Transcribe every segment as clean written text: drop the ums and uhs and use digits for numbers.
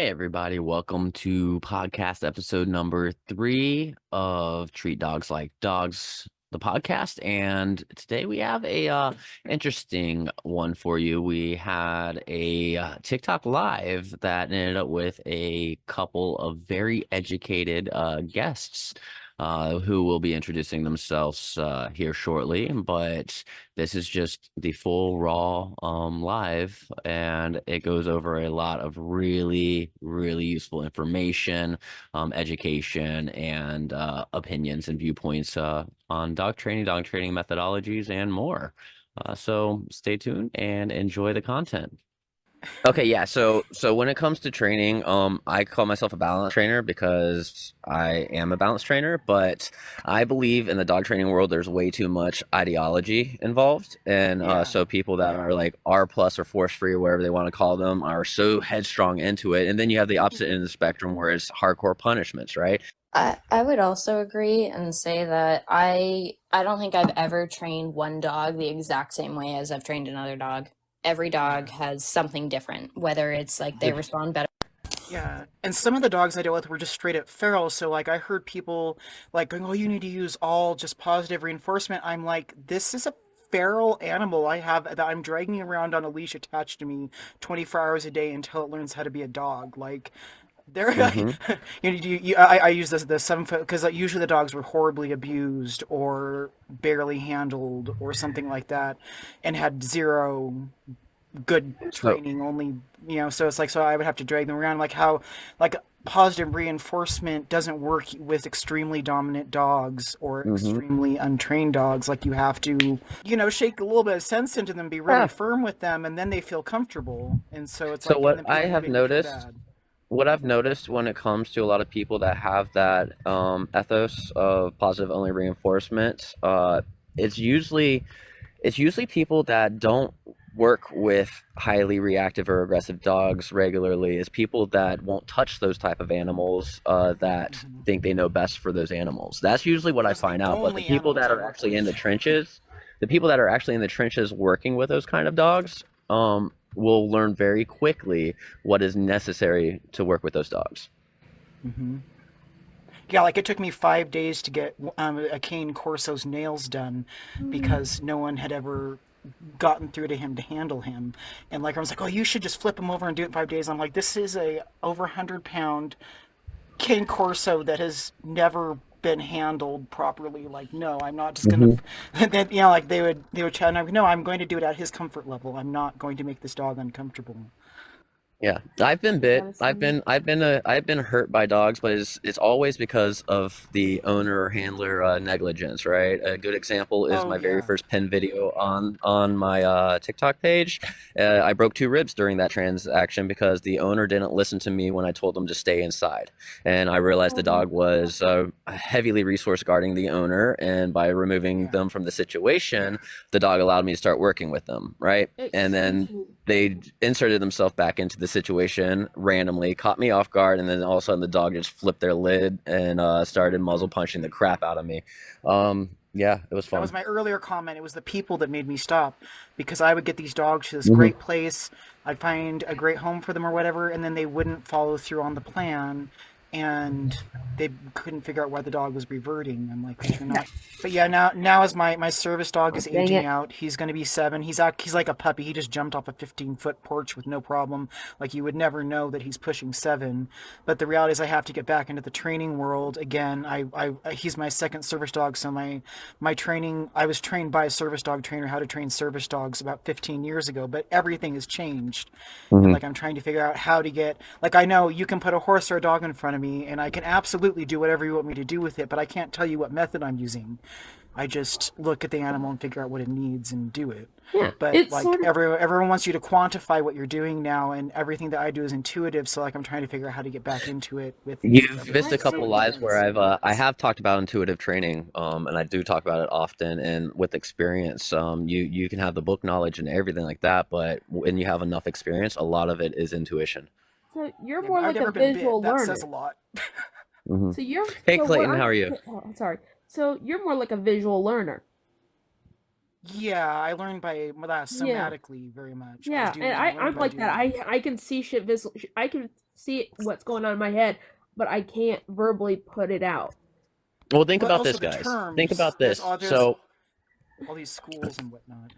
Hey everybody, welcome to podcast episode number 3 of Treat Dogs Like Dogs, the podcast. And today we have a interesting one for you. We had a TikTok live that ended up with a couple of very educated guests who will be introducing themselves here shortly. But this is just the full raw live, and it goes over a lot of really, really useful information, education, and opinions and viewpoints on dog training methodologies, and more. So stay tuned and enjoy the content. Okay, yeah. So when it comes to training, I call myself a balance trainer because I am a balance trainer, but I believe in the dog training world there's way too much ideology involved. And Yeah. so people that are like R plus or force free or whatever they want to call them are so headstrong into it. And then you have the opposite end of the spectrum where it's hardcore punishments, right? I would also agree and say that I don't think I've ever trained one dog the exact same way as I've trained another dog. Every dog Yeah. has something different, whether it's like they The, respond better. Yeah. And some of the dogs I dealt with were just straight up feral. So like I heard people like going, "Oh, you need to use all just positive reinforcement." I'm like, this is a feral animal I have that I'm dragging around on a leash attached to me 24 hours a day until it learns how to be a dog. Like there, hmm I use the 7 foot because like, usually the dogs were horribly abused or barely handled or something like that, and had zero good So, training. Only so it's like so I would have to drag them around like how like positive reinforcement doesn't work with extremely dominant dogs or hmm extremely untrained dogs. Like you have to shake a little bit of sense into them, be really yeah. firm with them, and then they feel comfortable. And so it's So like, and what then I people have make me feel noticed bad. what I've noticed when it comes to a lot of people that have that ethos of positive only reinforcement, it's usually it's usually people that don't work with highly reactive or aggressive dogs regularly. Is people that won't touch those type of animals that Hmm. think they know best for those animals. That's usually what I Those are the find out. But only animals I work with. the people that are actually in the trenches working with those kind of dogs, will learn very quickly what is necessary to work with those dogs. Hmm. Yeah, like it took me 5 days to get a cane Corso's nails done because no one had ever gotten through to him to handle him. And like I was like, oh, you should just flip him over and do it in 5 days. I'm like, this is a over 100 pound cane Corso that has never been handled properly. Like, no, I'm not just gonna. Then like they would chat, and I'm like, no, I'm going to do it at his comfort level. I'm not going to make this dog uncomfortable. Yeah, I've been bit. Madison. I've been hurt by dogs, but it's always because of the owner or handler negligence, right? A good example is Oh my very yeah. first pin video on my TikTok page. I broke 2 ribs during that transaction because the owner didn't listen to me when I told him to stay inside, and I realized the Oh, dog was heavily resource guarding the owner, and by removing Yeah. them from the situation, the dog allowed me to start working with them, right? And excuse then me. they inserted themselves back into the situation randomly, caught me off guard, and then all of a sudden the dog just flipped their lid and started muzzle punching the crap out of me. Yeah, it was That was fun. my earlier comment. It was the people that made me stop because I would get these dogs to this hmm great place. I'd find a great home for them or whatever, and then they wouldn't follow through on the plan, and they couldn't figure out why the dog was reverting. I'm like, but you're not. But yeah, now as my service dog is Dang aging it. out, he's going to be 7. He's like a puppy. He just jumped off a 15-foot porch with no problem. Like you would never know that he's pushing 7. But the reality is, I have to get back into the training world again. He's my second service dog, so my training, I was trained by a service dog trainer how to train service dogs about 15 years ago, but everything has changed. And hmm like I'm trying to figure out how to get, like, I know you can put a horse or a dog in front of me and I can absolutely do whatever you want me to do with it, but I can't tell you what method I'm using. I just look at the animal and figure out what it needs and do it. Yeah, But it's like sort of. everyone wants you to quantify what you're doing now, and everything that I do is intuitive. So like I'm trying to figure out how to get back into it with You've missed I a everything that say couple so lives where intense. I have talked about intuitive training, and I do talk about it often. And with experience, you can have the book knowledge and everything like that, but when you have enough experience, a lot of it is intuition. so. You're Yeah, but more I've like a never been bit. visual That says a learner. lot. hmm So you're Hey so what Clayton, how I'm. are you? Oh, sorry. So you're more like a visual learner. Yeah, I learned by Yeah. somatically very much by Yeah, and doing. I learned I'm by like that. doing. I can see shit I can see what's going on in my head, but I can't verbally put it out. Well, think But about also this, the guys. Think terms. about this. There's all these schools and whatnot.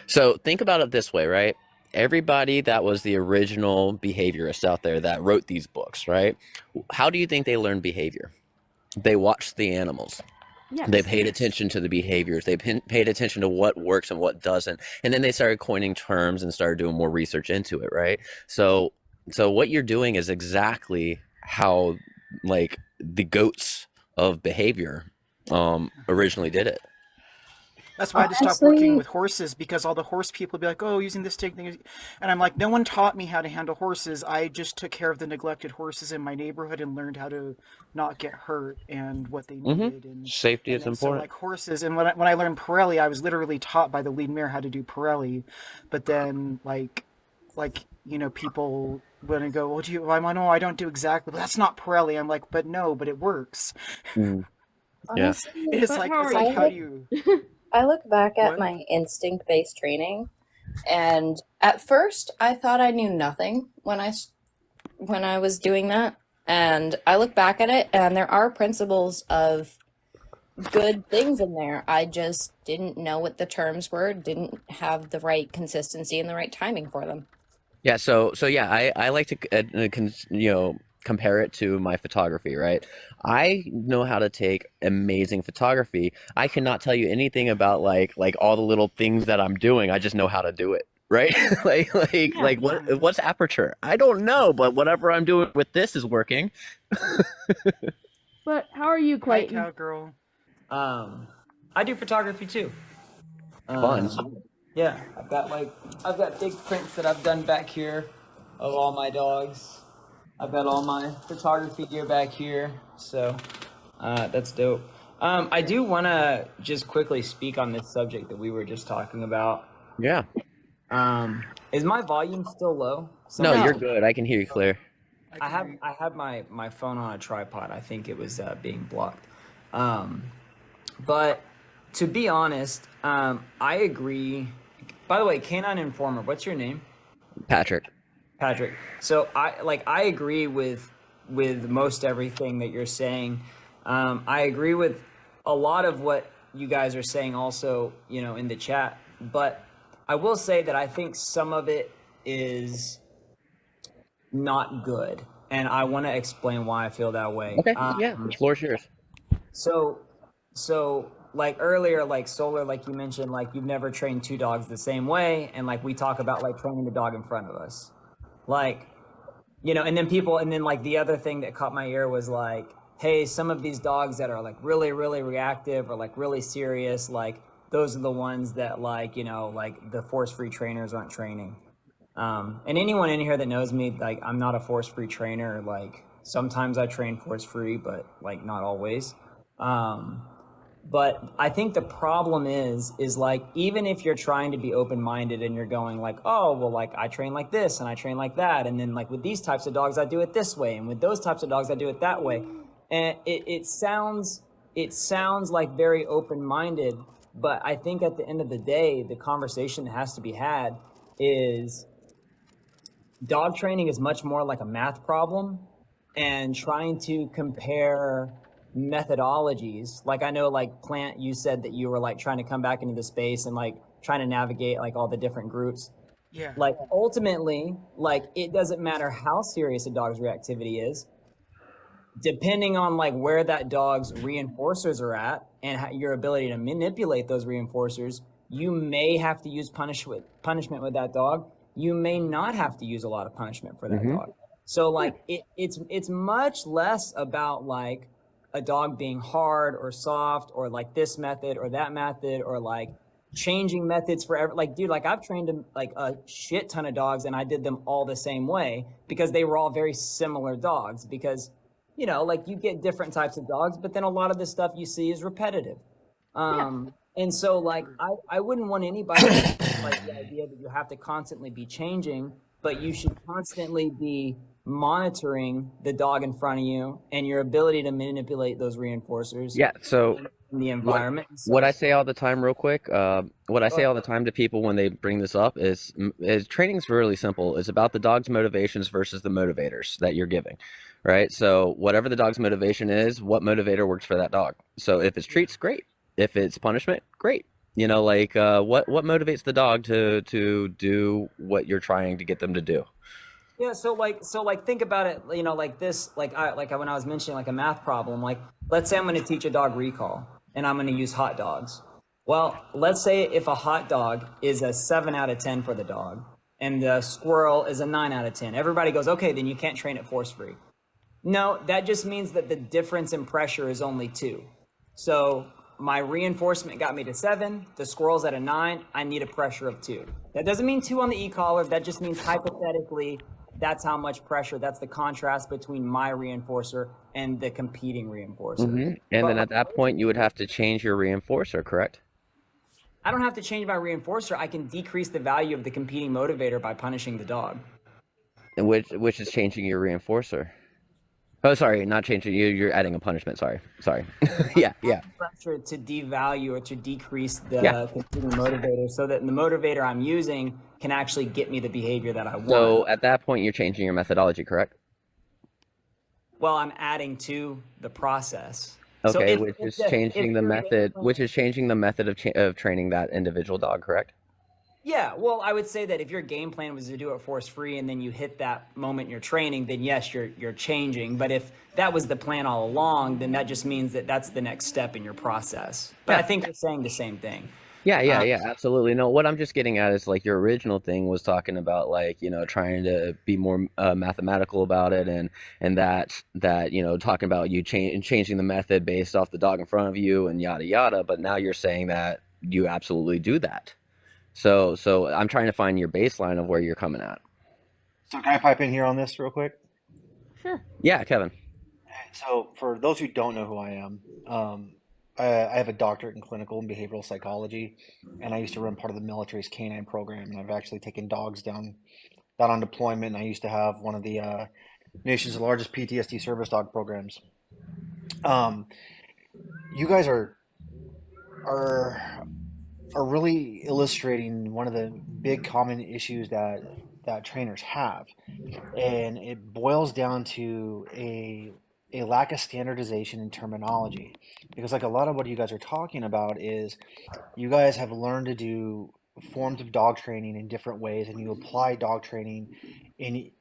So think about it this way, right? Everybody that was the original behaviorist out there that wrote these books, right? How do you think they learned behavior? They watched the animals. They Yes. paid attention to the behaviors. They paid attention to what works and what doesn't. And then they started coining terms and started doing more research into it, right? So what you're doing is exactly how like the goats of behavior originally did it. That's why I had to stop working Honestly, with horses because all the horse people would be like, "Oh, using this technique," and I'm like, "No one taught me how to handle horses. I just took care of the neglected horses in my neighborhood and learned how to not get hurt and what they Mm-hmm. needed." Safety And is then so important. like horses, and when I learned Pirelli, I was literally taught by the lead mare how to do Pirelli, but then people wouldn't go, "Well, do you?" I'm like, "No, I don't do exactly." But that's not Pirelli. I'm like, "But no, but it works." Mm, yeah. honestly, It's But like how are it's I like you? how look do you I look back at what? my instinct-based training, and at first I thought I knew nothing when I was doing that. And I look back at it, and there are principles of good things in there. I just didn't know what the terms were, didn't have the right consistency and the right timing for them. Yeah, so yeah, I like to compare it to my photography, right? I know how to take amazing photography. I cannot tell you anything about like all the little things that I'm doing. I just know how to do it, right? Yeah. What's aperture? I don't know, but whatever I'm doing with this is working. But how are you, Hi, Clayton? cowgirl. Um, I do photography too. Fun. Yeah, I've got big prints that I've done back here of all my dogs. I've got all my photography gear back here, so that's dope. I do want to just quickly speak on this subject that we were just talking about. Yeah. Is my volume still low? No, Someone No, you're tell me. good. I can hear you clear. I can hear you. I have my phone on a tripod. I think it was being blocked. Um, But to be honest, I agree. By the way, Canine Informer, what's your name? Patrick. Patrick. So I agree with most everything that you're saying. I agree with a lot of what you guys are saying also, in the chat. But I will say that I think some of it is not good, and I want to explain why I feel that way. Okay. Yeah, the floor's yours. So, so like earlier, like Solar, like you mentioned, like you've never trained two dogs the same way, and like we talk about like training the dog in front of us, like and then like the other thing that caught my ear was like, hey, some of these dogs that are like really, really reactive or like really serious, like those are the ones that like the force-free trainers aren't training. And anyone in here that knows me, like I'm not a force-free trainer. Like sometimes I train force-free, but like not always. Um, but I think the problem is like, even if you're trying to be open-minded and you're going like, oh, well, like I train like this and I train like that. And then like with these types of dogs, I do it this way. And with those types of dogs, I do it that way. And it sounds like very open-minded, but I think at the end of the day, the conversation that has to be had is dog training is much more like a math problem, and trying to compare methodologies. Like I know like Plant, you said that you were like trying to come back into the space and like trying to navigate like all the different groups. Yeah. Like ultimately, like it doesn't matter how serious a dog's reactivity is, depending on like where that dog's reinforcers are at and your ability to manipulate those reinforcers, you may have to use punishment with that dog. You may not have to use a lot of punishment for that Mm-hmm. dog. So like it's much less about like a dog being hard or soft or like this method or that method or like changing methods forever. Like, dude, like I've trained like a shit ton of dogs and I did them all the same way because they were all very similar dogs. Because like you get different types of dogs, but then a lot of the stuff you see is repetitive. Yeah. And so like I wouldn't want anybody to like the idea that you have to constantly be changing, but you should constantly be monitoring the dog in front of you and your ability to manipulate those reinforcers. Yeah. So in the What environment. So, what I say all the time, real quick, what I go say ahead. all the time to people when they bring this up is training's really simple. It's about the dog's motivations versus the motivators that you're giving, right? So whatever the dog's motivation is, what motivator works for that dog? So if it's treats, great. If it's punishment, great. You know, like what motivates the dog to do what you're trying to get them to do? Yeah, so like think about it, like this, when I was mentioning like a math problem, like let's say I'm going to teach a dog recall and I'm going to use hot dogs. Well, let's say if a hot dog is a 7 out of 10 for the dog and the squirrel is a 9 out of 10. Everybody goes, "Okay, then you can't train it force free." No, that just means that the difference in pressure is only 2. So my reinforcement got me to 7. The squirrel's at a 9. I need a pressure of 2. That doesn't mean 2 on the e-collar. That just means hypothetically, that's how much pressure. That's the contrast between my reinforcer and the competing reinforcer. And But then like, at that point, you would have to change your reinforcer, correct? I don't have to change my reinforcer. I can decrease the value of the competing motivator by punishing the dog. And which is changing your reinforcer. Oh, sorry, not changing you. You're adding a punishment. Sorry. Yeah, yeah, Pressure to devalue or to decrease yeah. the competing motivator so that the motivator I'm using can actually get me the behavior that I want. So at that point, you're changing your methodology, correct? Well, I'm adding to the process. So Okay, if, which if is the, if changing the your game method, plan, which is changing the method of training that individual dog, correct? yeah, well, I would say that if your game plan was to do it force free and then you hit that moment in your training, then yes, you're changing. But if that was the plan all along, then that just means that that's the next step in your process. But I Yeah. think you're saying the same thing. Yeah, absolutely. No, what I'm just getting at is like your original thing was talking about like, trying to be more mathematical about it and that, talking about you changing the method based off the dog in front of you and yada yada, but now you're saying that you absolutely do that. So I'm trying to find your baseline of where you're coming at. So can I pipe in here on this real quick? Sure. Yeah, Kevin. So for those who don't know who I am, I have a doctorate in clinical and behavioral psychology, and I used to run part of the military's canine program, and I've actually taken dogs down on deployment. And I used to have one of the nation's largest PTSD service dog programs. Um, you guys are are really illustrating one of the big common issues that trainers have, and it boils down to a lack of standardization in terminology. Because like a lot of what you guys are talking about is you guys have learned to do forms of dog training in different ways, and you apply dog training in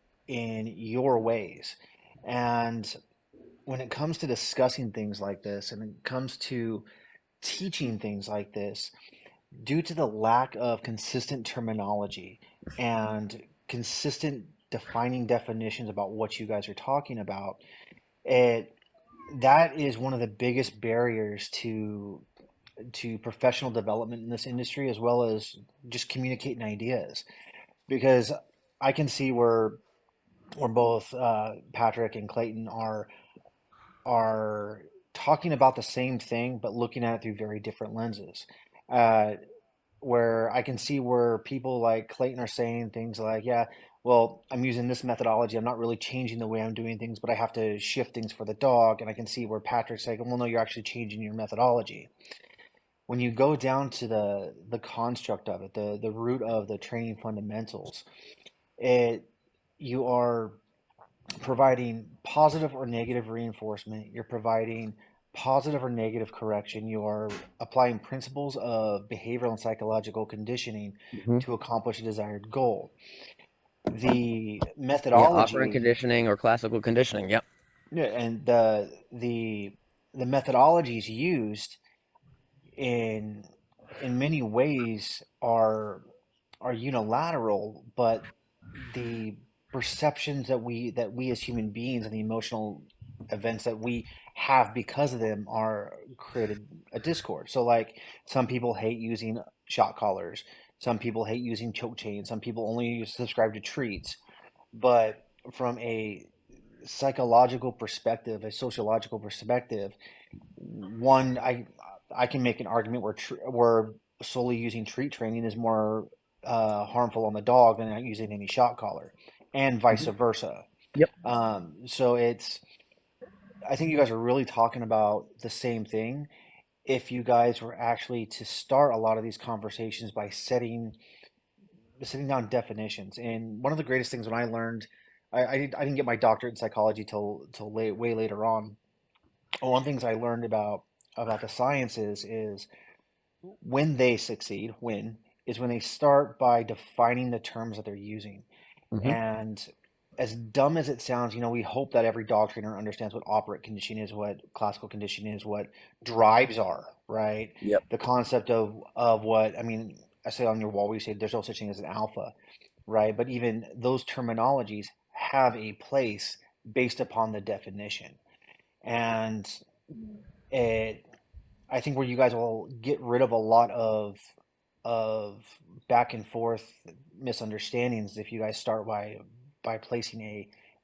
your ways. And when it comes to discussing things like this, and it comes to teaching things like this, due to the lack of consistent terminology and consistent defining definitions about what you guys are talking about, it that is one of the biggest barriers to professional development in this industry, as well as just communicating ideas. Because I can see where both Patrick and Clayton are talking about the same thing, but looking at it through very different lenses. Uh, where I can see where people like Clayton are saying things like, yeah, well, I'm using this methodology. I'm not really changing the way I'm doing things, but I have to shift things for the dog. And I can see where Patrick's like, well, no, you're actually changing your methodology. When you go down to the construct of it, the root of the training fundamentals, it you are providing positive or negative reinforcement. You're providing positive or negative correction. You are applying principles of behavioral and psychological conditioning Hmm. to accomplish a desired goal. The Yeah, operant methodology, conditioning or classical conditioning. Yep. yeah, and the methodologies used in many ways are unilateral, but the perceptions that we as human beings and the emotional events that we have because of them are created a discord. So like some people hate using shot collars, some people hate using choke chains, some people only subscribe to treats. But from a psychological perspective, a sociological perspective, one I can make an argument where solely using treat training is more harmful on the dog than not using any shot collar, and vice Mhm. versa. Yep. So I think you guys are really talking about the same thing, if you guys were actually to start a lot of these conversations by setting down definitions. And one of the greatest things when I learned, I didn't get my doctorate in psychology till way later on. One of the things I learned about the sciences is when they succeed, when they start by defining the terms that they're using. Hmm. And as dumb as it sounds, we hope that every dog trainer understands what operant conditioning is, what classical conditioning is, what drives are, right? Yep. The concept of what, I mean, I say on your wall, we say there's no such thing as an alpha, right? But even those terminologies have a place based upon the definition. And it, I think where you guys will get rid of a lot of back and forth misunderstandings if you guys start by placing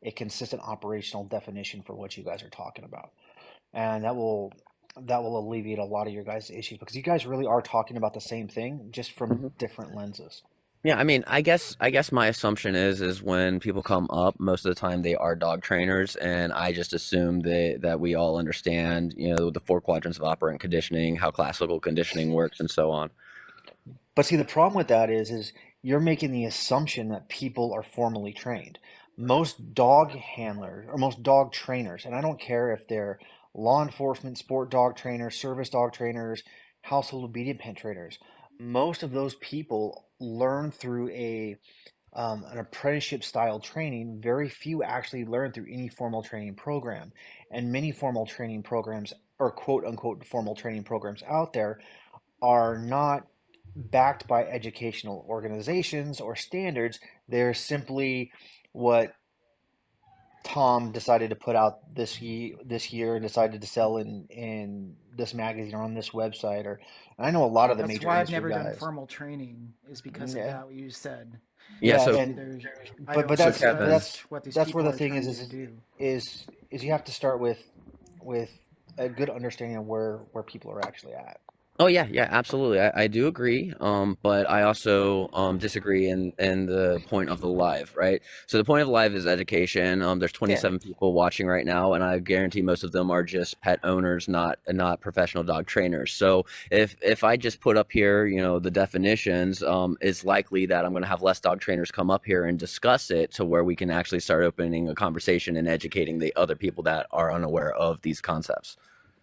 a consistent operational definition for what you guys are talking about. And that will alleviate a lot of your guys' issues because you guys really are talking about the same thing just from different lenses. Yeah, I mean, I guess my assumption is when people come up, most of the time they are dog trainers, and I just assume that we all understand, the four quadrants of operant conditioning, how classical conditioning works, and so on. But see, the problem with that is you're making the assumption that people are formally trained. Most dog handlers or most dog trainers, and I don't care if they're law enforcement, sport dog trainers, service dog trainers, household obedient pet trainers, most of those people learn through an apprenticeship style training. Very few actually learn through any formal training program, and many formal training programs or quote unquote formal training programs out there are not backed by educational organizations or standards. They're simply what Tom decided to put out this year and decided to sell in this magazine or on this website. Or and I know a lot of the That's major why I've industry never done guys. formal training, is because of Yeah, that, what you said. Yeah, yeah, so Basically, and there's, I but don't so think but Kevin. that's what these that's where people the are thing trying to do. is you have to start with a good understanding of where people are actually at. Oh yeah, yeah, absolutely. I do agree. But I also disagree in the point of the live, right? So the point of the live is education. There's Yeah. 27 people watching right now, and I guarantee most of them are just pet owners, not professional dog trainers. So if I just put up here, the definitions, it's likely that I'm going to have less dog trainers come up here and discuss it to where we can actually start opening a conversation and educating the other people that are unaware of these concepts.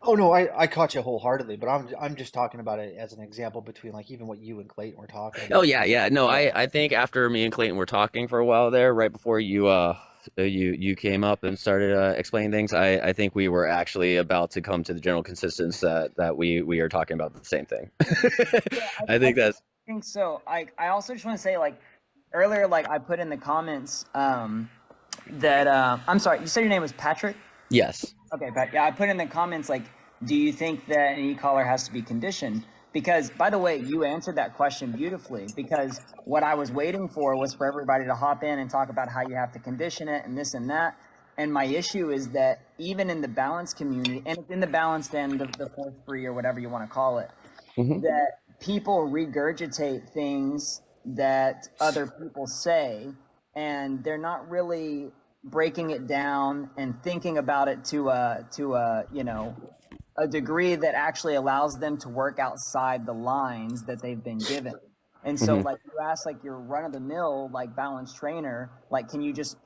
Oh no, I caught you wholeheartedly, but I'm just talking about it as an example between like even what you and Clayton were talking Oh about. yeah, yeah. No, Yeah. I think after me and Clayton were talking for a while there, right before you came up and started explaining things, I think we were actually about to come to the general consensus that we are talking about the same thing. Yeah, I I think that's think so. I also just want to say, like, earlier, like, I put in the comments that I'm sorry, you said your name was Patrick? yes. Okay, Pat. Yeah, I put in the comments, like, do you think that an e-collar has to be conditioned? Because, by the way, you answered that question beautifully. Because what I was waiting for was for everybody to hop in and talk about how you have to condition it and this and that. And my issue is that even in the balanced community, and it's in the balanced end of the fourth free or whatever you want to call it, Hmm. that people regurgitate things that other people say, and they're not really breaking it down and thinking about it to a a degree that actually allows them to work outside the lines that they've been given. And so, Hmm. like, you ask, like, your run of the mill, like, balanced trainer, like, can you just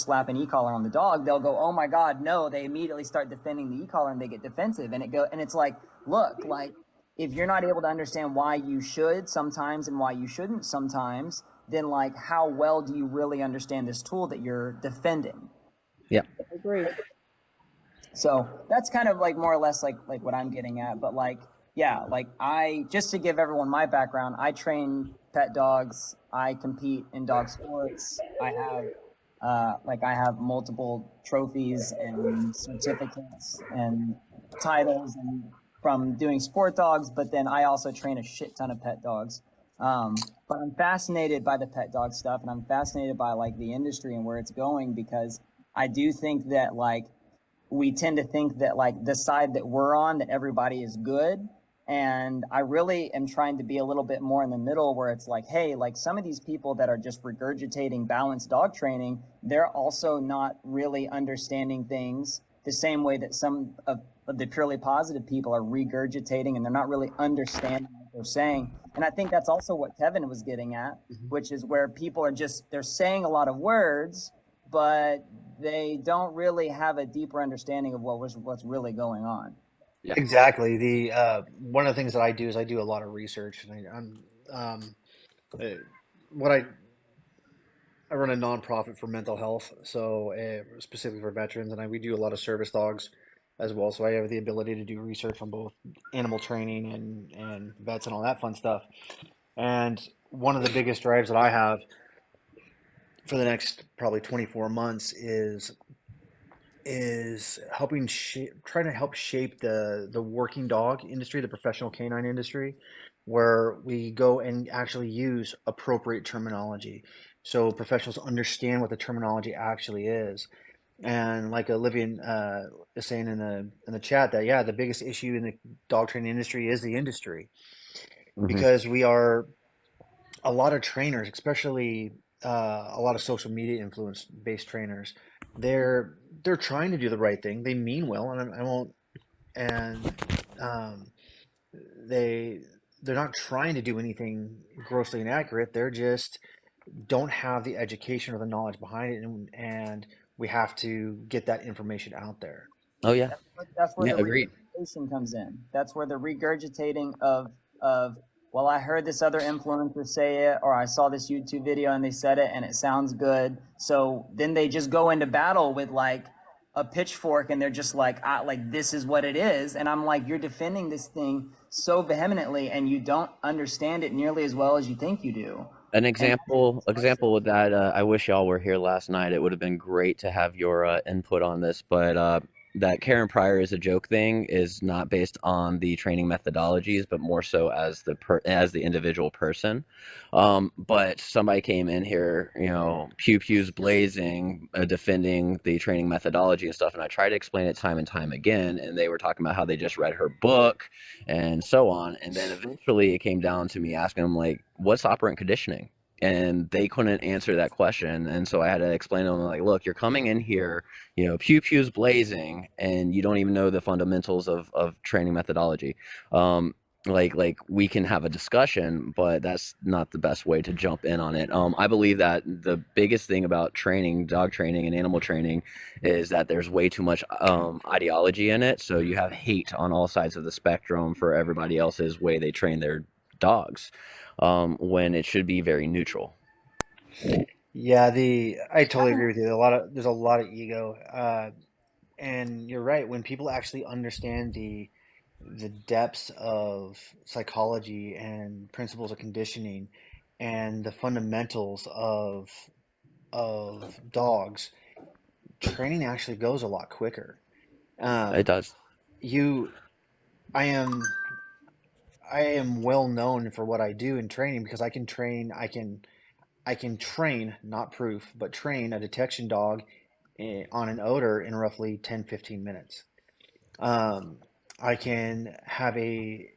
slap an e-collar on the dog? They'll go, oh my god, no. They immediately start defending the e-collar and they get defensive, and it's like, look, like, if you're not able to understand why you should sometimes and why you shouldn't sometimes, then, like, how well do you really understand this tool that you're defending? Yeah. I agree. So that's kind of like more or less like what I'm getting at. But, like, yeah, like, I just to give everyone my background, I train pet dogs. I compete in dog sports. I have multiple trophies and certificates and titles and from doing sport dogs. But then I also train a shit ton of pet dogs. But I'm fascinated by the pet dog stuff, and I'm fascinated by, like, the industry and where it's going, because I do think that, like, we tend to think that, like, the side that we're on, that everybody is good. And I really am trying to be a little bit more in the middle, where it's like, hey, like, some of these people that are just regurgitating balanced dog training, they're also not really understanding things the same way that some of the purely positive people are regurgitating and they're not really understanding what they're saying. And I think that's also what Kevin was getting at, which is where people are they're saying a lot of words, but they don't really have a deeper understanding of what's really going on. Yeah. Exactly. The one of the things that I do is I do a lot of research, and I'm uh, what I run a nonprofit for mental health, so specifically for veterans, and we do a lot of service dogs as well. So I have the ability to do research on both animal training and vets and all that fun stuff. And one of the biggest drives that I have for the next probably 24 months is helping trying to help shape the working dog industry, the professional canine industry, where we go and actually use appropriate terminology, so professionals understand what the terminology actually is. And like Olivia is saying in the chat, that yeah, the biggest issue in the dog training industry is the industry, Hmm. because we are a lot of trainers, especially a lot of social media influence based trainers, they're trying to do the right thing. They mean well, and I won't. And um, they they're not trying to do anything grossly inaccurate. They're just don't have the education or the knowledge behind it, and we have to get that information out there. Oh yeah. That's where Yeah. the Agreed. regurgitation comes in. That's where the regurgitating of well, I heard this other influencer say it, or I saw this YouTube video and they said it, and it sounds good. So then they just go into battle with like a pitchfork, and they're just like this is what it is. And I'm like, you're defending this thing so vehemently, and you don't understand it nearly as well as you think you do. An And example with that, I wish y'all were here last night. It would have been great to have your input on this, but that Karen Pryor is a joke thing is not based on the training methodologies, but more so as as the individual person. But somebody came in here, pew pews blazing, defending the training methodology and stuff, and I tried to explain it time and time again, and they were talking about how they just read her book and so on. And then eventually it came down to me asking them, like, what's operant conditioning? And they couldn't answer that question. And so I had to explain to them, like, look, you're coming in here, pew pews blazing, and you don't even know the fundamentals of training methodology. Like we can have a discussion, but that's not the best way to jump in on it. I believe that the biggest thing about training, dog training and animal training, is that there's way too much ideology in it. So you have hate on all sides of the spectrum for everybody else's way they train their dogs, when it should be very neutral. Yeah, I totally agree with you. There's a lot of ego, and you're right. When people actually understand the depths of psychology and principles of conditioning and the fundamentals of dogs, training actually goes a lot quicker. It Um, does. you, I am I am well known for what I do in training, because I can train, not proof, but train a detection dog on an odor in roughly 10-15 minutes. Um, I can have a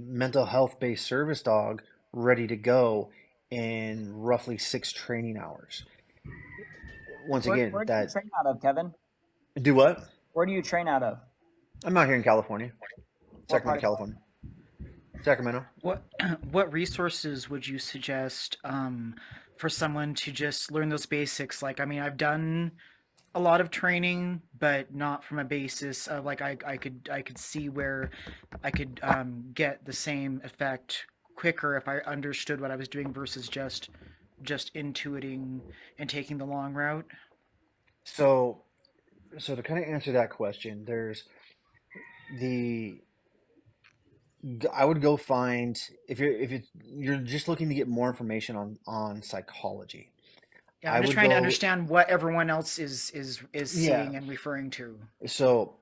mental health based service dog ready to go in roughly 6 training hours. Once again, where do you that train out of, Kevin? do what? Where do you train out of? I'm out here in California, What Sacramento, part of California, Sacramento. What what resources would you suggest for someone to just learn those basics? Like, I mean, I've done a lot of training, but not from a basis of like I could see where I could get the same effect quicker if I understood what I was doing versus just intuiting and taking the long route. So, so to kind of answer that question, there's the I would go find, if you're just looking to get more information on psychology, Yeah, I I'm just would trying to go, understand what everyone else is yeah. seeing and referring to. So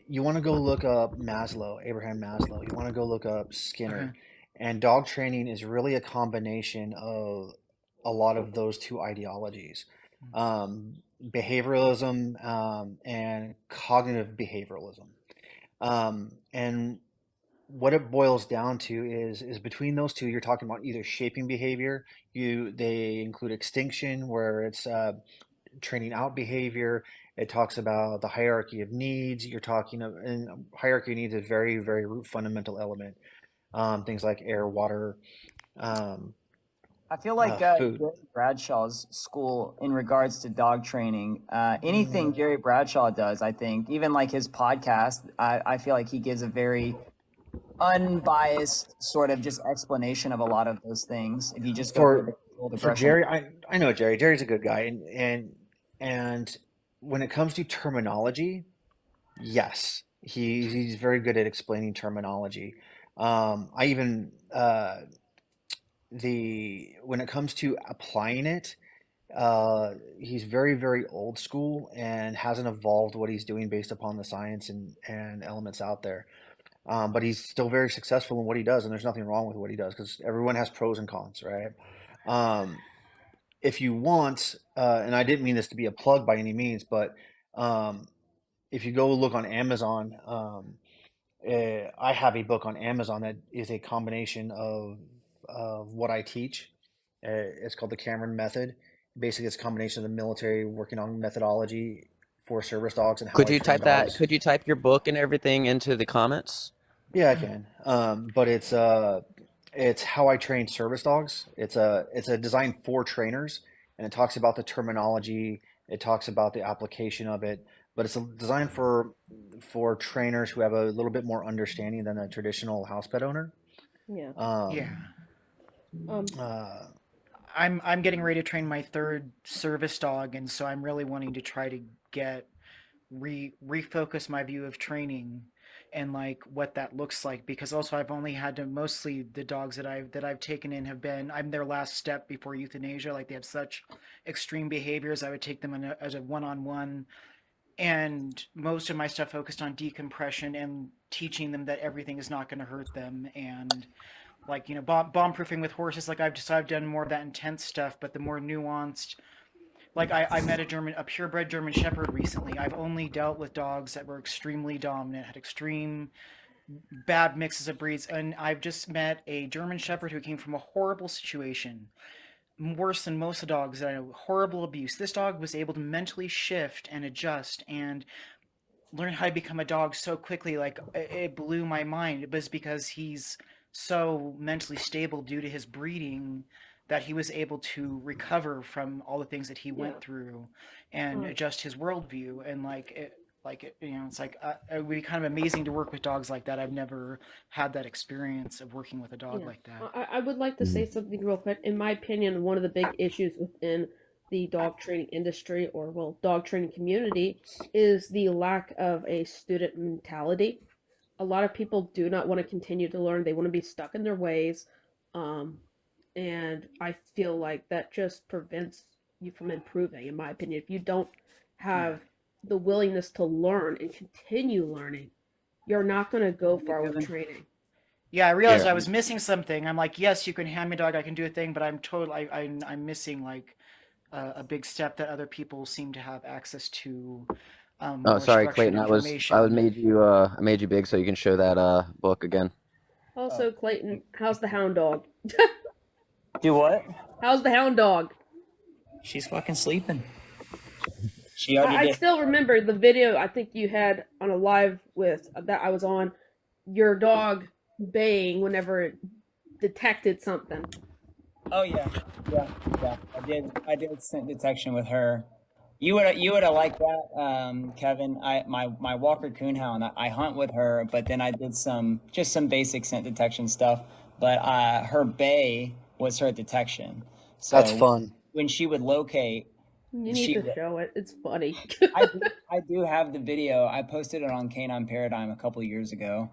you want to go look up Maslow, Abraham Maslow. You want to go look up Okay. Skinner, and dog training is really a combination of a lot of those two ideologies, behavioralism, and cognitive behavioralism. And what it boils down to is between those two, you're talking about either shaping behavior. They include extinction, where it's training out behavior. It talks about the hierarchy of needs. You're talking of, and hierarchy of needs is very, very root fundamental element. Things like air, water, um, I feel like food. Jerry Bradshaw's school in regards to dog training, anything Jerry Bradshaw does, I think, even like his podcast, I feel like he gives a very unbiased sort of just explanation of a lot of those things. If you just go through the For controlled for aggression. Jerry, I know Jerry. Jerry's a good guy, and when it comes to terminology, yes, he's very good at explaining terminology. I even the when it comes to applying it, he's very, very old school and hasn't evolved what he's doing based upon the science and elements out there. But he's still very successful in what he does, and there's nothing wrong with what he does because everyone has pros and cons, right? Um, if you want, and I didn't mean this to be a plug by any means, but um, if you go look on Amazon, I have a book on Amazon that is a combination of what I teach. It's called the Cameron Method. Basically, it's a combination of the military working on methodology for service dogs and how Could I you train type that? dogs. Could you type your book and everything into the comments? Yeah, I can. But it's how I train service dogs. It's a design for trainers, and it talks about the terminology. It talks about the application of it, but it's a design for trainers who have a little bit more understanding than a traditional house pet owner. Yeah. Yeah. Um, Um. uh, I'm getting ready to train my third service dog, and so I'm really wanting to try to get refocus my view of training and like what that looks like, because also I've only had to mostly the dogs that I've taken in have been I'm their last step before euthanasia. Like they have such extreme behaviors. I would take them as a one-on-one, and most of my stuff focused on decompression and teaching them that everything is not going to hurt them, and like bomb proofing with horses. Like I've done more of that intense stuff, but the more nuanced, like I met a purebred German Shepherd recently. I've only dealt with dogs that were extremely dominant, had extreme bad mixes of breeds, and I've just met a German Shepherd who came from a horrible situation, worse than most of the dogs that I know, horrible abuse. This dog was able to mentally shift and adjust and learn how to become a dog so quickly. Like it blew my mind. It was because he's so mentally stable due to his breeding that he was able to recover from all the things that he Yeah. went through and Um. adjust his worldview. And it's like it would be kind of amazing to work with dogs like that. I've never had that experience of working with a dog Yeah. like that. I would like to say something real quick. In my opinion, one of the big issues within the dog training industry, or well, dog training community, is the lack of a student mentality. A lot of people do not want to continue to learn. They want to be stuck in their ways. Um, and I feel like that just prevents you from improving, in my opinion. If you don't Yeah. have the willingness to learn and continue learning, you're not going to go Hey, far with Kevin. training. Yeah, I realized Yeah. I was missing something. I'm like, yes, you can hand me a dog, I can do a thing, but I'm missing like a big step that other people seem to have access to, Oh, more sorry, structured Clayton. I was information. made you big so you can show that book again. Oh, Also, Clayton, how's the hound dog? do what? How's the hound dog? She's fucking sleeping. She already I did. still remember the video I think you had on a live with that I was on, your dog baying whenever it detected something. Oh yeah, yeah, yeah. I did scent detection with her. You would have liked that, Kevin. My Walker Coonhound. I hunt with her, but then I did some basic scent detection stuff. But her bay was her detection. that's So fun. when she would locate, You need she to show it. It's funny. I do have the video. I posted it on Canine Paradigm a couple years ago.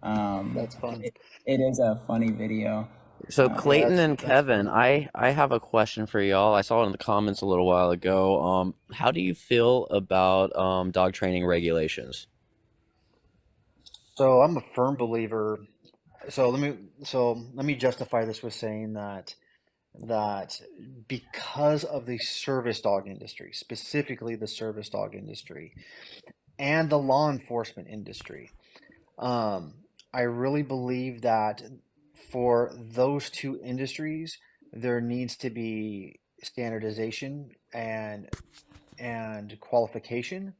That's fun. It is a funny video. So Yeah, Clayton and that's Kevin, fun. I have a question for y'all. I saw it in the comments a little while ago. How do you feel about dog training regulations? So I'm a firm believer. So let me justify this with saying that because of the service dog industry, specifically the service dog industry and the law enforcement industry, um, I really believe that for those two industries, there needs to be standardization and qualification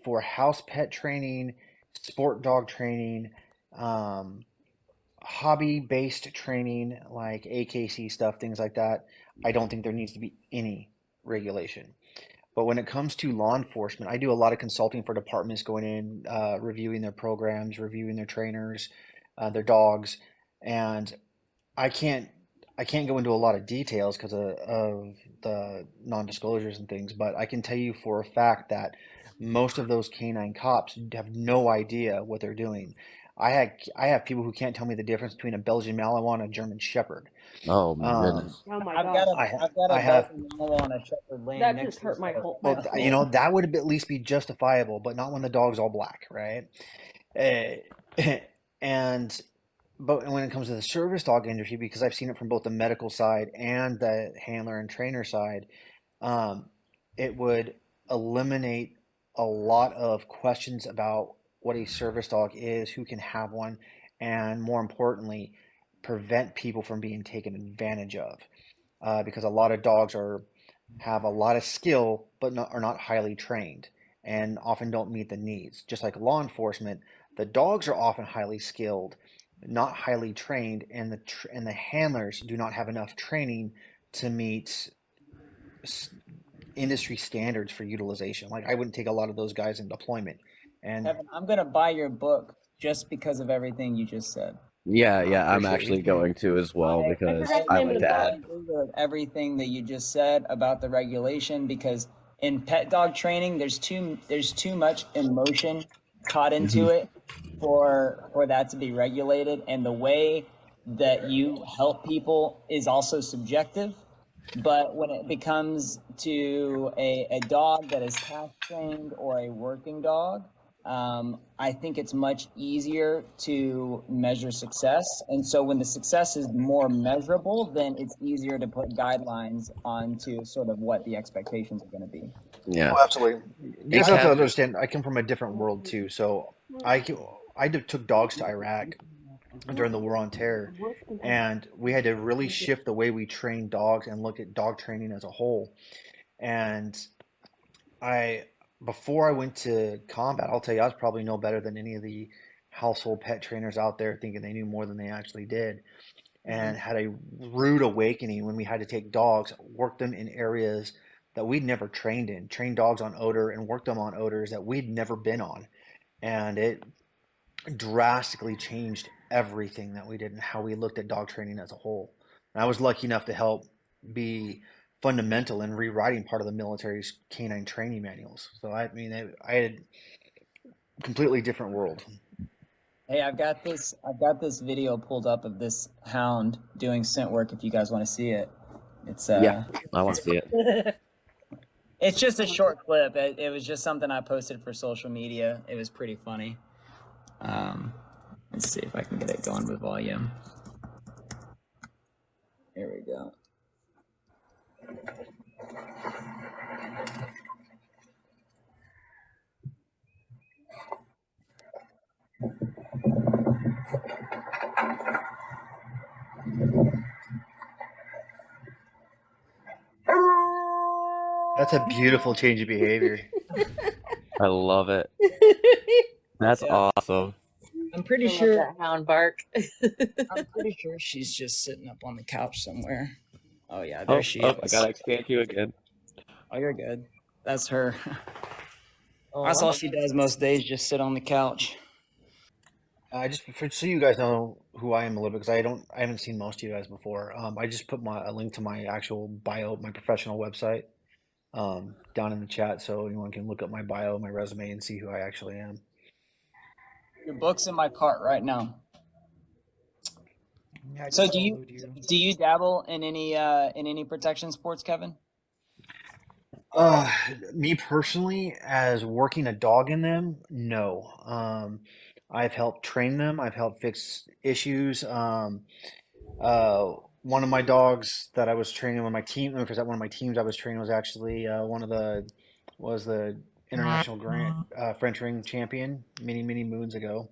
for house pet training, sport dog training, um, hobby-based training like AKC stuff, things like that. I don't think there needs to be any regulation. But when it comes to law enforcement, I do a lot of consulting for departments going in, reviewing their programs, reviewing their trainers, their dogs, and I can't I can't go into a lot of details because of the non-disclosures and things, but I can tell you for a fact that most of those canine cops have no idea what they're doing. I have people who can't tell me the difference between a Belgian Malinois and a German Shepherd. Oh my Um, goodness. Oh my I've got gosh. a I've got a I have Belgian Malinois on a Shepherd laying That next just to hurt each other my well, you soul. know, that would at least be justifiable, but not when the dog's all black, right? Eh, and but when it comes to the service dog industry, because I've seen it from both the medical side and the handler and trainer side, um, it would eliminate a lot of questions about what a service dog is, who can have one, and more importantly, prevent people from being taken advantage of. Because a lot of dogs have a lot of skill, but are not highly trained and often don't meet the needs. Just like law enforcement, the dogs are often highly skilled, not highly trained, and the handlers do not have enough training to meet industry standards for utilization. Like I wouldn't take a lot of those guys in deployment. And Kevin, I'm gonna buy your book just because of everything you just said. Yeah, I yeah, I'm appreciate you. actually going to as well I I because forgot the I name of like the to book. add. agree with everything that you just said about the regulation because in pet dog training, there's too much emotion caught Hmm. into it for that to be regulated, and the way that you help people is also subjective. But when it becomes to a dog that is task trained or a working dog, I think it's much easier to measure success. And so when the success is more measurable, then it's easier to put guidelines onto sort of what the expectations are going to be. Yeah. oh, absolutely. You Hey, guys have to Kev. understand, I come from a different world too. So I took dogs to Iraq during the War on Terror, and we had to really shift the way we train dogs and look at dog training as a whole. And I, before I went to combat, I'll tell you, I was probably no better than any of the household pet trainers out there thinking they knew more than they actually did, and had a rude awakening when we had to take dogs, work them in areas that we'd never trained in, train dogs on odor and work them on odors that we'd never been on. And it drastically changed everything that we did and how we looked at dog training as a whole. And I was lucky enough to help be fundamental in rewriting part of the military's canine training manuals. So I mean, I had a completely different world. Hey, I've got this video pulled up of this hound doing scent work if you guys want to see it. It's Yeah, uh I want to see it. it's just a short clip. It was just something I posted for social media. It was pretty funny. Um, let's see if I can get it going with volume. Here we go. That's a beautiful change of behavior. I love it. That's Yeah, awesome. I'm pretty I love sure. that hound bark. I'm pretty sure she's just sitting up on the couch somewhere. Oh yeah, there Oh, she oh, I is. gotta expand you again. Oh, you're good. That's her. That's Oh, all she does most days, just sit on the couch. So you guys know who I am a little bit because I haven't seen most of you guys before. I just put a link to my actual bio, my professional website, down in the chat, so anyone can look up my bio, my resume, and see who I actually am. Your book's in my cart right now. Yeah, I So just do you followed you. do you dabble in any protection sports, Kevin? Uh, Me personally, as working a dog in them, no. I've helped train them. I've helped fix issues. One of my dogs that I was training with my team, because one of my teams I was training was actually was the international grand French ring champion many moons ago.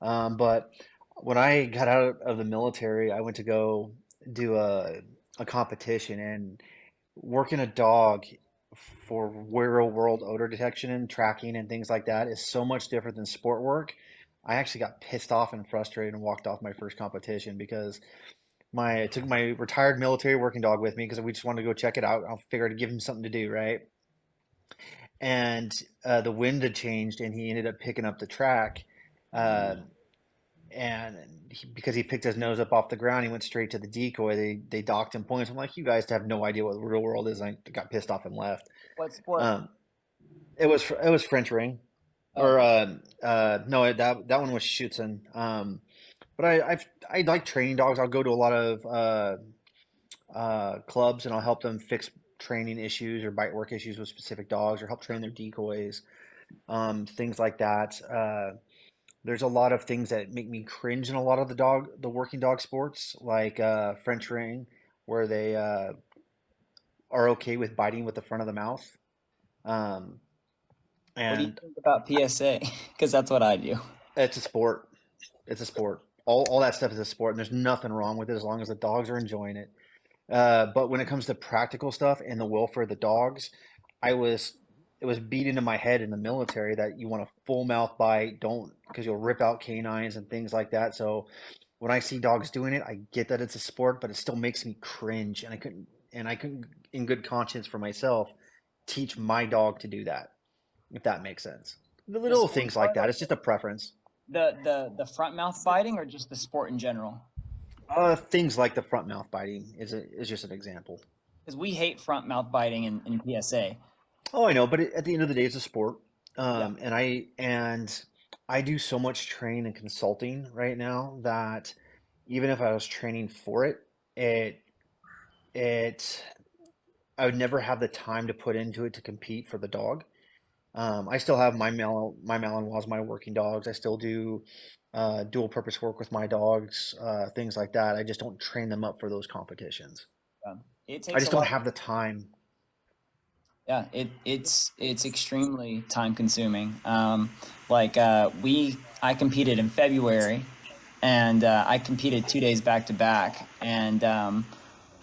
But when I got out of the military, I went to go do a competition and working a dog for real world odor detection and tracking and things like that is so much different than sport work. I actually got pissed off and frustrated and walked off my first competition because I took my retired military working dog with me because we just wanted to go check it out. I figured to give him something to do, right? And the wind had changed, and he ended up picking up the track. Uh, and because he picked his nose up off the ground, he went straight to the decoy. They docked him points. I'm like, you guys have no idea what the real world is. And I got pissed off and left. What sport? Um, it was French ring, or Oh, no, that one was Schutzen. But I like training dogs. I'll go to a lot of clubs and I'll help them fix training issues or bite work issues with specific dogs, or help train their decoys, things like that. There's a lot of things that make me cringe in a lot of the working dog sports, like French ring, where they are okay with biting with the front of the mouth. Um, what do you and think about PSA? Because that's what I do. it's a sport. It's a sport. All that stuff is a sport, and there's nothing wrong with it as long as the dogs are enjoying it. But when it comes to practical stuff and the welfare of the dogs, I was it was beat into my head in the military that you want a full mouth bite, don't, because you'll rip out canines and things like that. So when I see dogs doing it, I get that it's a sport, but it still makes me cringe, and I couldn't in good conscience for myself teach my dog to do that, if that makes sense. The The little sport things like part, that. like It's just a preference. the front mouth biting, or just the sport in general? Things like the front mouth biting is just an example. Because we hate front mouth biting in PSA. Oh, I know, but at the end of the day, it's a sport. Yeah. And I do so much training and consulting right now that even if I was training for it, it it I would never have the time to put into it to compete for the dog. I still have my Malinois, my working dogs. I still do dual purpose work with my dogs, things like that. I just don't train them up for those competitions. It I takes a just don't lot. have the time. Yeah, it's extremely time consuming. I competed in February, and I competed 2 days back to back, and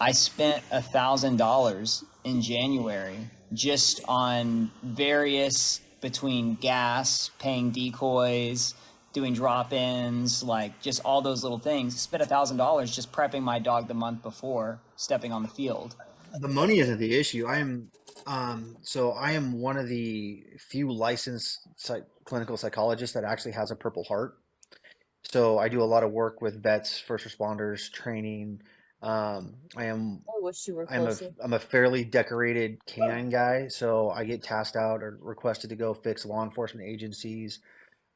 I spent $1,000 in January just on various between gas, paying decoys, doing drop-ins, like just all those little things. Spent $1,000 just prepping my dog the month before stepping on the field. The money isn't the issue. I am one of the few licensed clinical psychologists that actually has a Purple Heart. So I do a lot of work with vets, first responders, training. Um, I am I wish you were closer. I'm a fairly decorated canine guy, so I get tasked out or requested to go fix law enforcement agencies,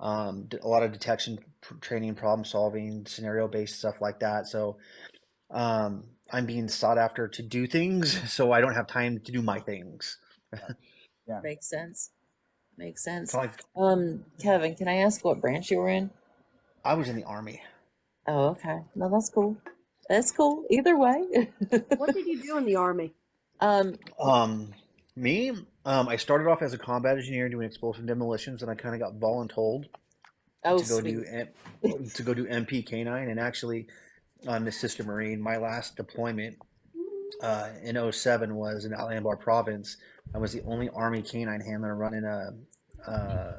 a lot of detection, training, problem solving, scenario based stuff like that. So I'm being sought after to do things, so I don't have time to do my things. Yeah. Makes sense. Makes It's sense. like Kevin, can I ask what branch you were in? I was in the army. Oh, okay. No, that's cool. That's cool. Either way. What did you do in the army? Um, Um, Me, I started off as a combat engineer doing explosive demolitions, and I kind of got voluntold oh, to go do sweet. MP K9, and actually on the Sister Marine. My last deployment in '07 was in Al-Anbar province. I was the only Army canine handler running uh,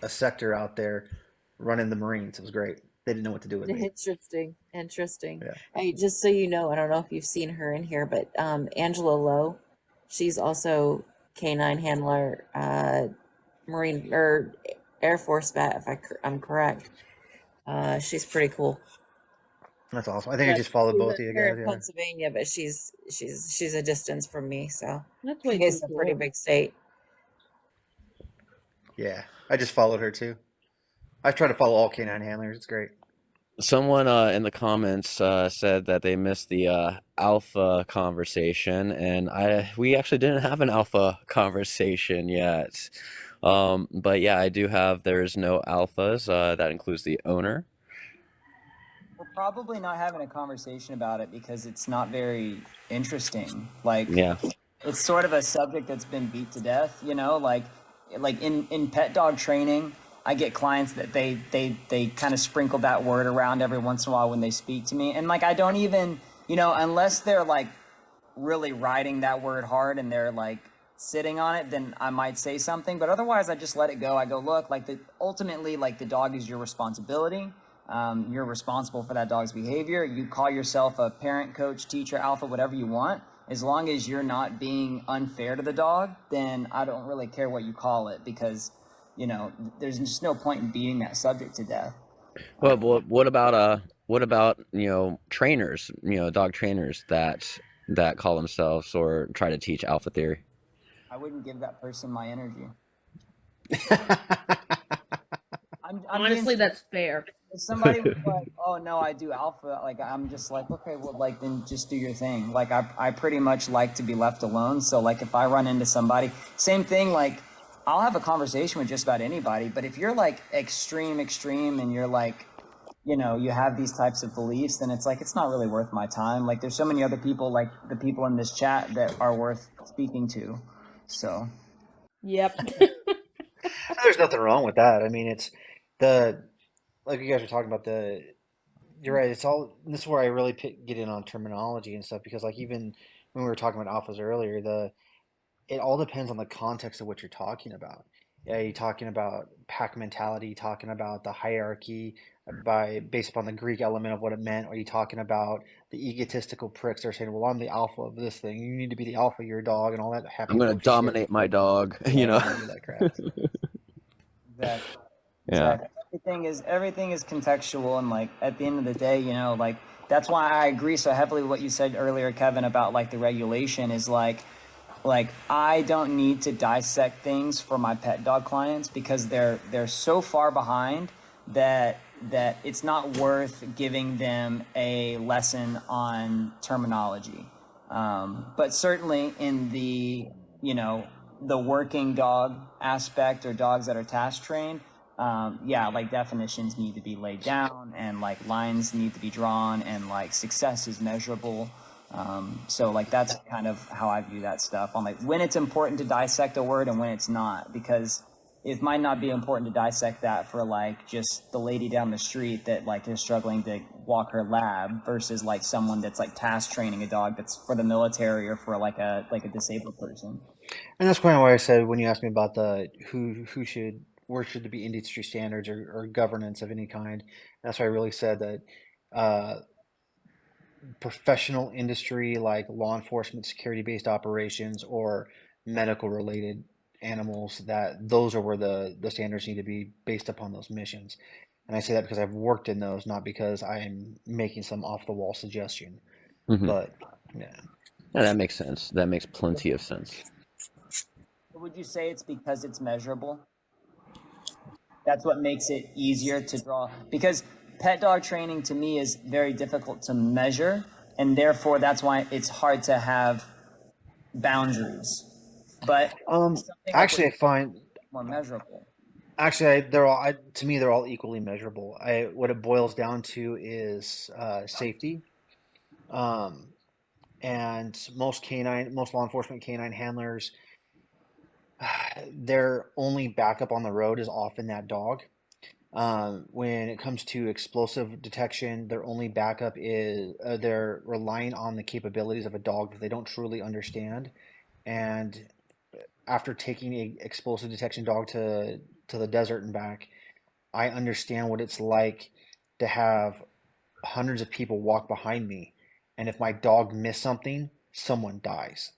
a sector out there, running the Marines. It was great. They didn't know what to do with me. Interesting. Interesting. Yeah. Hey, just so you know, I don't know if you've seen her in here, but Angela Lowe, she's also canine handler, Marine or Air Force vet, if I'm correct. She's pretty cool. That's awesome. I think I Yeah, just followed she's both of you here guys. in Yeah. Pennsylvania, but she's a distance from me, so That's way it's too a pretty cool. big state. Yeah. I just followed her too. I try to follow all canine handlers. It's great. Someone in the comments said that they missed the alpha conversation, and we actually didn't have an alpha conversation yet. But yeah, I do have. There's no alphas. That includes the owner. We're probably not having a conversation about it because it's not very interesting. Like, Yeah. it's sort of a subject that's been beat to death, like in pet dog training, I get clients that they kind of sprinkle that word around every once in a while when they speak to me. And like, I don't even, unless they're like really riding that word hard and they're like sitting on it, then I might say something. But otherwise, I just let it go. I go, look, like ultimately, like the dog is your responsibility. You're responsible for that dog's behavior. You call yourself a parent, coach, teacher, alpha, whatever you want. As long as you're not being unfair to the dog, then I don't really care what you call it, because, you know, there's just no point in beating that subject to death. Well, what about trainers, dog trainers that call themselves or try to teach alpha theory? I wouldn't give that person my energy. I'm Honestly, being, that's fair. if somebody was like, oh no, I do alpha, like I'm just like, okay, well, like then just do your thing. Like I pretty much like to be left alone. So like if I run into somebody, same thing, like I'll have a conversation with just about anybody. But if you're like extreme and you're like, you know, you have these types of beliefs, then it's like it's not really worth my time. Like there's so many other people, like the people in this chat, that are worth speaking to. So Yep. There's nothing wrong with that. I mean, it's the like you guys were talking about you're right. It's all this is where I really get in on terminology and stuff because like even when we were talking about alphas earlier, it all depends on the context of what you're talking about. Yeah, you're talking about pack mentality, talking about the hierarchy based upon the Greek element of what it meant. Are you talking about the egotistical pricks that are saying, "Well, I'm the alpha of this thing. You need to be the alpha of your dog," and all that I'm happy gonna bullshit shit. dominate my dog, Yeah, you I know. don't want to do that crap. exactly. Yeah. Exactly. Everything is contextual, and like at the end of the day, you know, like that's why I agree so heavily with what you said earlier, Kevin, about like the regulation is like I don't need to dissect things for my pet dog clients because they're so far behind that it's not worth giving them a lesson on terminology. But certainly in the, you know, the working dog aspect or dogs that are task trained, yeah, like definitions need to be laid down and like lines need to be drawn and like success is measurable. So like that's kind of how I view that stuff on like when it's important to dissect a word and when it's not, because it might not be important to dissect that for like just the lady down the street that like is struggling to walk her lab versus like someone that's like task training a dog that's for the military or for like a disabled person. And that's kind of why I said when you asked me about the who should where should there be industry standards or governance of any kind, that's why I really said that uh, professional industry like law enforcement, security-based operations, or medical related animals, that those are where the standards need to be based upon those missions. And I say that because I've worked in those, not because I'm making some off the wall suggestion. Hmm. But yeah. Yeah, that makes sense. That makes plenty of sense. Would you say it's because it's measurable? That's what makes it easier to draw, because pet dog training to me is very difficult to measure, and therefore that's why it's hard to have boundaries. But something like what Actually, I find more measurable. actually they're all to me they're all equally measurable. What it boils down to is safety. Um, and most law enforcement canine handlers, their only backup on the road is often that dog. When it comes to explosive detection, their only backup is they're relying on the capabilities of a dog that they don't truly understand. And after taking a explosive detection dog to the desert and back, I understand what it's like to have hundreds of people walk behind me, and if my dog missed something, someone dies.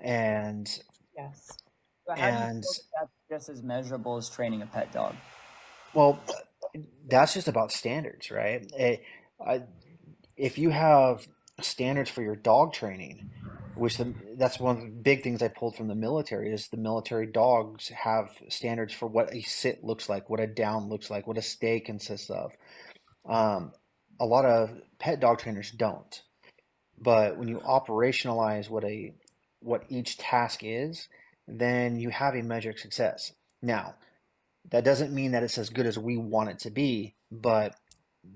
And Yes. But how do you and feel that that's just as measurable as training a pet dog? well, that's just about standards, right? I, if you have standards for your dog training, that's one of the big things I pulled from the military is the military dogs have standards for what a sit looks like, what a down looks like, what a stay consists of. Um, a lot of pet dog trainers don't. But when you operationalize what each task is, then you have a measure of success. Now, that doesn't mean that it's as good as we want it to be, but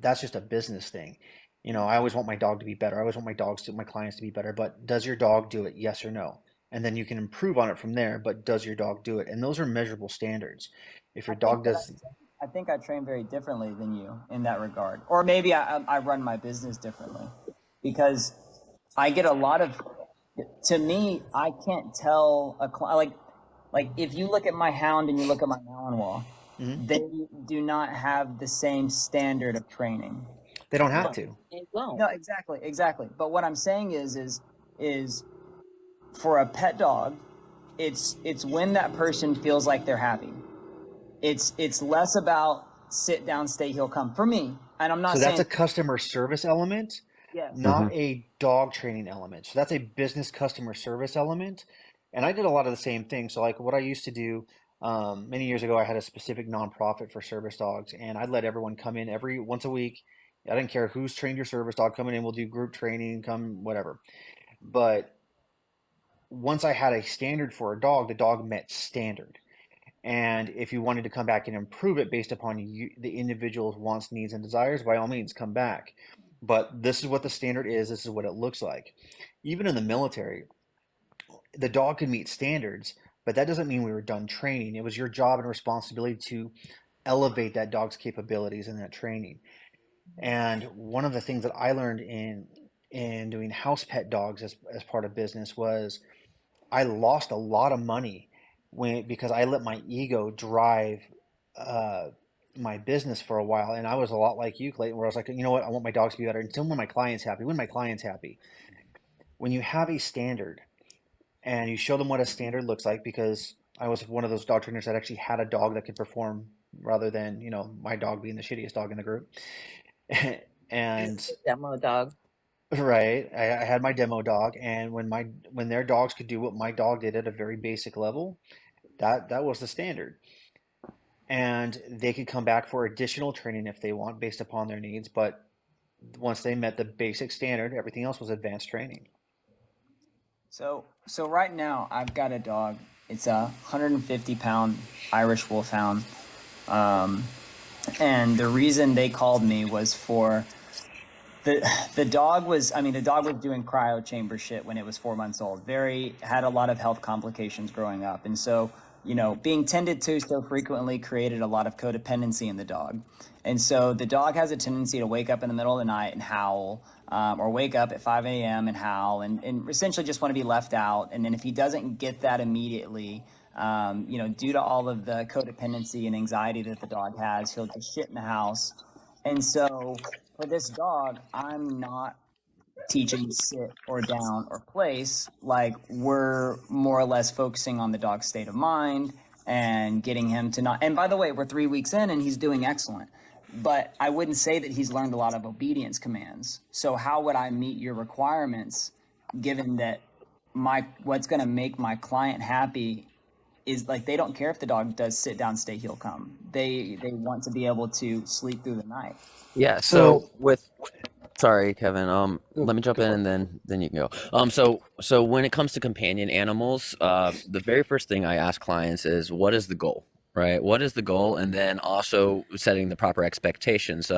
that's just a business thing. You know, I always want my dog to be better. I always want my clients to be better, but does your dog do it? Yes or no? And then you can improve on it from there, but does your dog do it? And those are measurable standards. If I your think dog that does, I think I train very differently than you in that regard, or maybe I run my business differently, because I get a lot of To me, I can't tell like if you look at my hound and you look at my Malinois, Hmm. they do not have the same standard of training. They don't have No, to. they won't. No, exactly. But what I'm saying is for a pet dog, it's when that person feels like they're happy. It's less about sit down, stay, he'll come. For me, and I'm not So that's saying a customer service element, yes. Hmm. not a dog training element. So that's a business customer service element. And I did a lot of the same thing. So like what I used to do many years ago, I had a specific nonprofit for service dogs, and I'd let everyone come in every once a week. I didn't care who's trained your service dog, coming in, we'll do group training, come whatever. But once I had a standard for a dog, the dog met standard. And if you wanted to come back and improve it based upon you, the individual's wants, needs, and desires, by all means, come back. But this is what the standard is. This is what it looks like. Even in the military, the dog could meet standards, but that doesn't mean we were done training. It was your job and responsibility to elevate that dog's capabilities in that training. And one of the things that I learned in doing house pet dogs as part of business was I lost a lot of money because I let my ego drive uh, my business for a while, and I was a lot like you, Clayton, where I was like, you know what, I want my dogs to be better until when my client's happy. When my client's happy, when you have a standard and you show them what a standard looks like, because I was one of those dog trainers that actually had a dog that could perform rather than my dog being the shittiest dog in the group, and Demo dog. right. I had my demo dog, and when their dogs could do what my dog did at a very basic level, that was the standard. And they could come back for additional training if they want based upon their needs. But once they met the basic standard, everything else was advanced training. So right now I've got a dog. It's a 150-pound Irish Wolfhound, um, and the reason they called me was for the dog was, I mean, the dog was doing cryo chamber shit when it was 4 months old. Very had a lot of health complications growing up, and so being tended to so frequently created a lot of codependency in the dog. And so the dog has a tendency to wake up in the middle of the night and howl, or wake up at 5 a.m. and howl, and essentially just want to be left out. And then if he doesn't get that immediately, due to all of the codependency and anxiety that the dog has, he'll just shit in the house. And so for this dog, I'm not teaching sit or down or place. Like, we're more or less focusing on the dog's state of mind and getting him to not. And by the way, we're 3 weeks in and he's doing excellent. But I wouldn't say that he's learned a lot of obedience commands. So how would I meet your requirements, given that what's going to make my client happy is, like, they don't care if the dog does sit down, stay, he'll come. They want to be able to sleep through the night. Yeah. So So, sorry, Kevin. oh, Let me jump go in for and it. then you can go. So when it comes to companion animals, the very first thing I ask clients is, what is the goal? Right? What is the goal? And then also setting the proper expectations.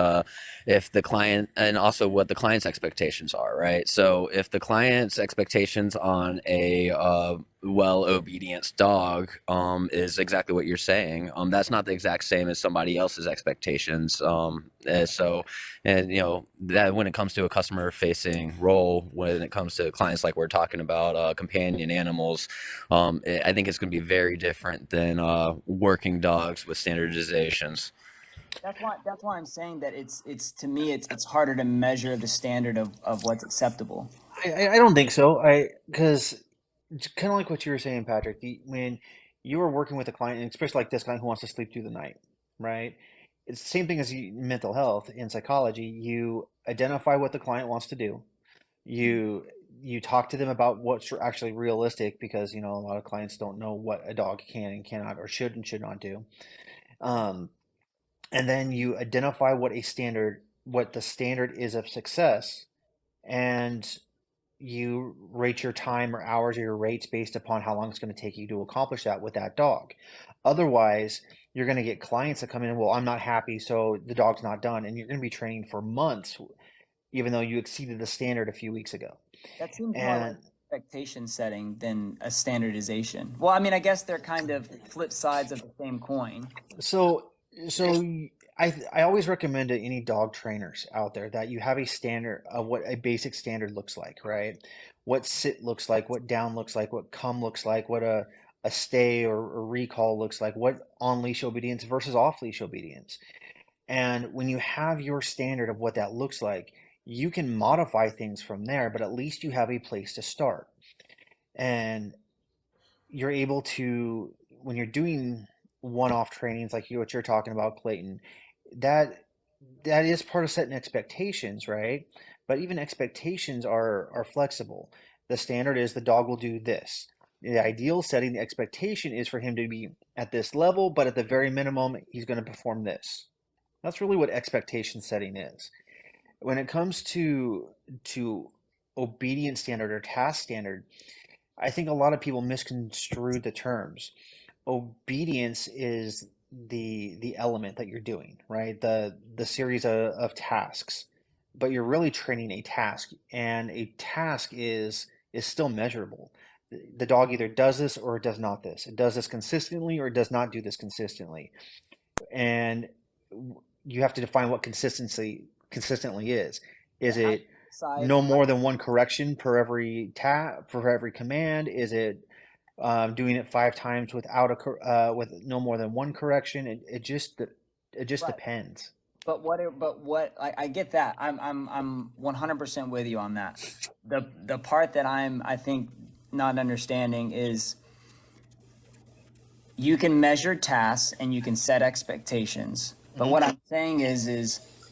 If the client, and also what the client's expectations are, right? So if the client's expectations on a well obedience dog is exactly what you're saying, that's not the exact same as somebody else's expectations. And that when it comes to a customer facing role, when it comes to clients like we're talking about, companion animals, I think it's going to be very different than working dogs with standardizations. That's why I'm saying that it's to me it's harder to measure the standard of what's acceptable. I don't think so. Because kind of like what you were saying, Patrick, when you are working with a client, and especially like this client who wants to sleep through the night, right? It's the same thing as mental health in psychology. You identify what the client wants to do. You you talk to them about what's actually realistic, because a lot of clients don't know what a dog can and cannot or should and should not do. Um, and then you identify what the standard is of success, and you rate your time or hours or your rates based upon how long it's going to take you to accomplish that with that dog. Otherwise, you're going to get clients that come in, well, I'm not happy, so the dog's not done, and you're going to be training for months, even though you exceeded the standard a few weeks ago. That seems more like And expectation setting than a standardization. Well, I mean, I guess they're kind of flip sides of the same coin. so, so I always recommend to any dog trainers out there that you have a standard of what a basic standard looks like, right? what sit looks like, what down looks like, what come looks like, what a stay or recall looks like, what on leash obedience versus off leash obedience. And when you have your standard of what that looks like, you can modify things from there, but at least you have a place to start. And you're able to, when you're doing one-off trainings like what you're talking about, Clayton, that that is part of setting expectations, right? But even expectations are flexible. The standard is the dog will do this. The ideal setting, the expectation is for him to be at this level, but at the very minimum, he's going to perform this. That's really what expectation setting is. When it comes to obedience standard or task standard, I think a lot of people misconstrue the terms. Obedience is the element that you're doing, right? The series of tasks. But you're really training a task, and a task is still measurable. The dog either does this or it does not this. It does this consistently or it does not do this consistently. And you have to define what consistently is. Is Yeah, it no more than one correction per every command? Is it doing it 5 times without with no more than one correction? It just right. depends. But what I get that. I'm 100% with you on that. The part that I think not understanding is you can measure tasks and you can set expectations. But what I'm saying is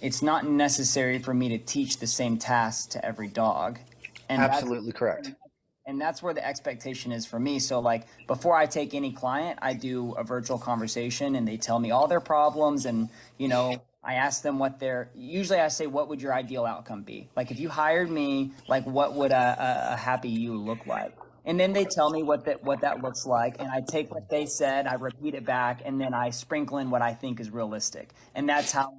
it's not necessary for me to teach the same task to every dog. And Absolutely correct. that's where the expectation is for me. So like before I take any client, I do a virtual conversation and they tell me all their problems, and I ask them usually I say, what would your ideal outcome be? Like if you hired me, like what would a happy you look like? And then they tell me what that looks like, and I take what they said, I repeat it back, and then I sprinkle in what I think is realistic. And that's how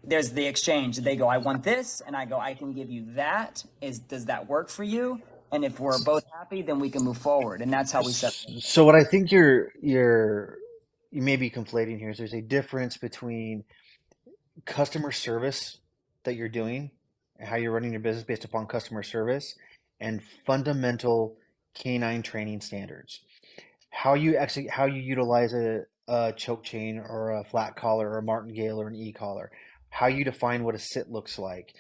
there's the exchange. They go, I want this, and I go, I can give you that. Does that work for you? And if we're both happy, then we can move forward. And that's how we set. So what I think you may be conflating here is there's a difference between customer service that you're doing and how you're running your business based upon customer service and fundamental canine training standards. How you utilize a choke chain or a flat collar or a martingale or an e-collar. How you define what a sit looks like.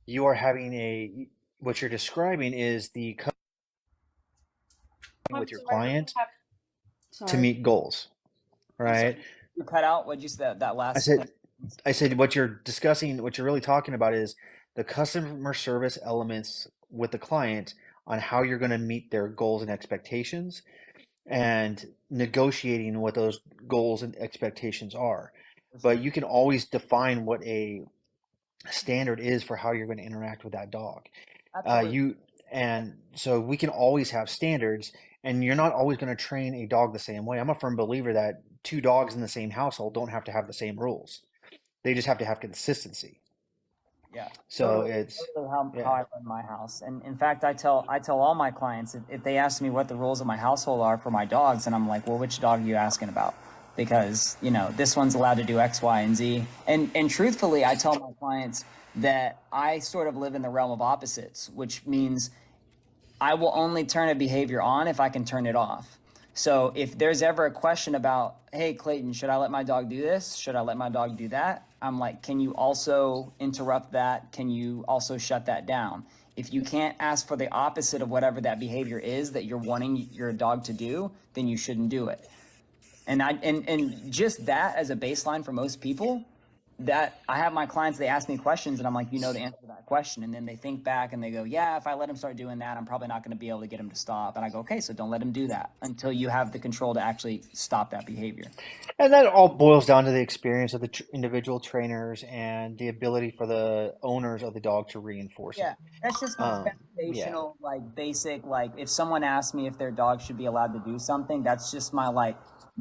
You are having what you're describing is the with your client to meet goals, right? You cut out what you said that last. I said what you're discussing, what you're really talking about is the customer service elements with the client on how you're going to meet their goals and expectations and negotiating what those goals and expectations are. But you can always define what a standard is for how you're going to interact with that dog. And so we can always have standards, and you're not always going to train a dog the same way. I'm a firm believer that 2 dogs in the same household don't have to have the same rules. They just have to have consistency. Yeah. So totally, it's totally how I run my house. And in fact, I tell all my clients, if they ask me what the rules of my household are for my dogs, and I'm like, well, which dog are you asking about? Because this one's allowed to do X, Y, and Z. And truthfully, I tell my clients that I sort of live in the realm of opposites, which means I will only turn a behavior on if I can turn it off. So if there's ever a question about, hey, Clayton, should I let my dog do this? Should I let my dog do that? I'm like, can you also interrupt that? Can you also shut that down? If you can't ask for the opposite of whatever that behavior is that you're wanting your dog to do, then you shouldn't do it. And just that as a baseline for most people, that I have my clients, they ask me questions and I'm like, the answer to that question. And then they think back and they go, yeah, if I let him start doing that, I'm probably not going to be able to get him to stop. And I go, okay, so don't let him do that until you have the control to actually stop that behavior. And that all boils down to the experience of the individual trainers and the ability for the owners of the dog to reinforce it. Yeah, that's just my foundational, basic, if someone asks me if their dog should be allowed to do something, that's just my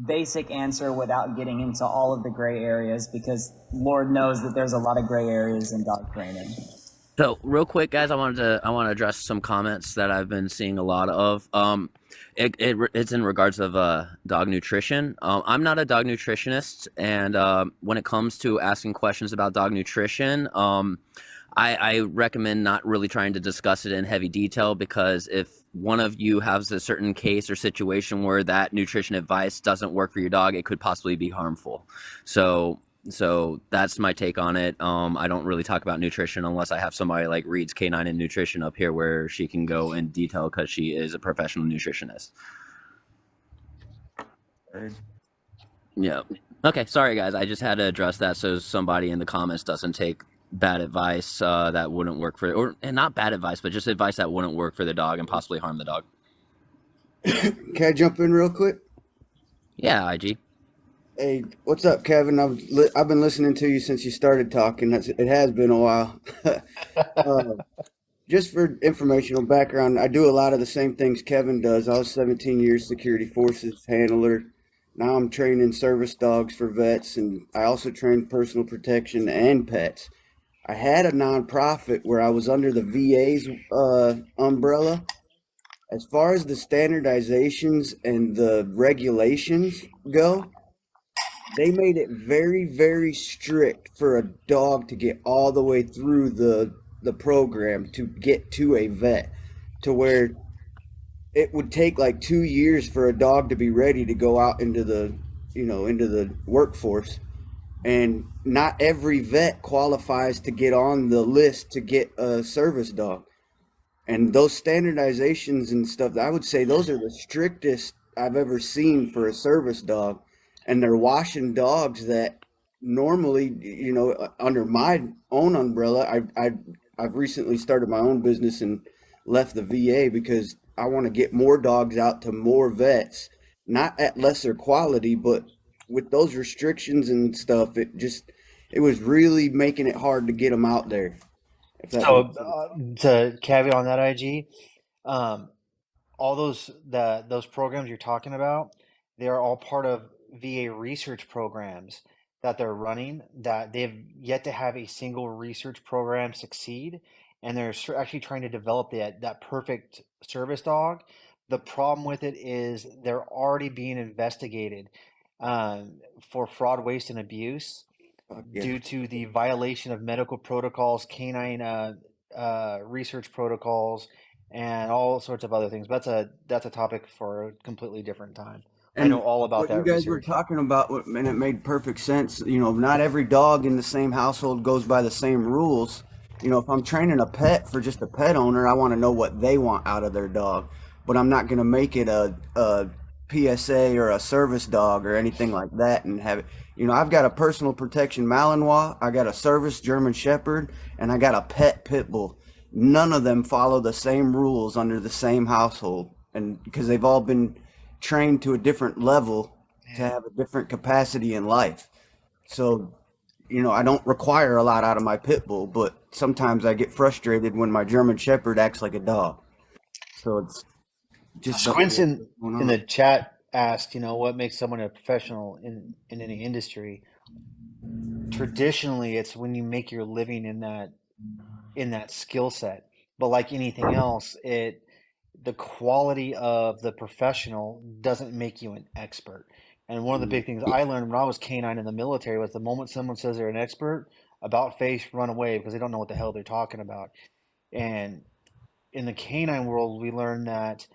basic answer without getting into all of the gray areas, because Lord knows that there's a lot of gray areas in dog training. So real quick, guys, I want to address some comments that I've been seeing a lot of. It's in regards of dog nutrition. I'm not a dog nutritionist, and when it comes to asking questions about dog nutrition, I recommend not really trying to discuss it in heavy detail, because if one of you has a certain case or situation where that nutrition advice doesn't work for your dog, it could possibly be harmful. So that's my take on it. I don't really talk about nutrition unless I have somebody like Reed's Canine and Nutrition up here where she can go in detail because she is a professional nutritionist. Yeah. Okay. Sorry, guys. I just had to address that so somebody in the comments doesn't take bad advice that wouldn't work for, and not bad advice, but just advice that wouldn't work for the dog and possibly harm the dog. Can I jump in real quick? Yeah, IG. Hey, what's up, Kevin? I've been listening to you since you started talking. It has been a while. Just for informational background, I do a lot of the same things Kevin does. I was 17 years security forces handler. Now I'm training service dogs for vets, and I also train personal protection and pets. I had a nonprofit where I was under the VA's umbrella. As far as the standardizations and the regulations go, they made it very, very strict for a dog to get all the way through the program to get to a vet, to where it would take like 2 years for a dog to be ready to go out into the workforce. And not every vet qualifies to get on the list to get a service dog. And those standardizations and stuff, I would say those are the strictest I've ever seen for a service dog. And they're washing dogs that normally, under my own umbrella, I've recently started my own business and left the VA because I want to get more dogs out to more vets, not at lesser quality, but with those restrictions and stuff, it was really making it hard to get them out there. If that So makes sense. to caveat on that, IG, um, all those programs you're talking about, they are all part of VA research programs that they're running, that they've yet to have a single research program succeed, and they're actually trying to develop that perfect service dog. The problem with it is they're already being investigated for fraud, waste, and abuse Yeah. due to the violation of medical protocols, canine research protocols, and all sorts of other things. But that's a topic for a completely different time. I know And all about what you that guys were research. talking about, and it made perfect sense. Not every dog in the same household goes by the same rules. If I'm training a pet for just a pet owner, I want to know what they want out of their dog. But I'm not going to make it a PSA or a service dog or anything like that and have it. I've got a personal protection Malinois, I got a service German Shepherd, and I got a pet pit bull. None of them follow the same rules under the same household. And because they've all been trained to a different level to Yeah. have a different capacity in life. So, I don't require a lot out of my pit bull, but sometimes I get frustrated when my German Shepherd acts like a dog. So it's So just Squints what's going in the on. chat asked, what makes someone a professional in any industry? Traditionally, it's when you make your living in that skill set. But like anything else, the quality of the professional doesn't make you an expert. And one of the big things Yeah. I learned when I was canine in the military was the moment someone says they're an expert, about face, run away because they don't know what the hell they're talking about. And in the canine world, we learned that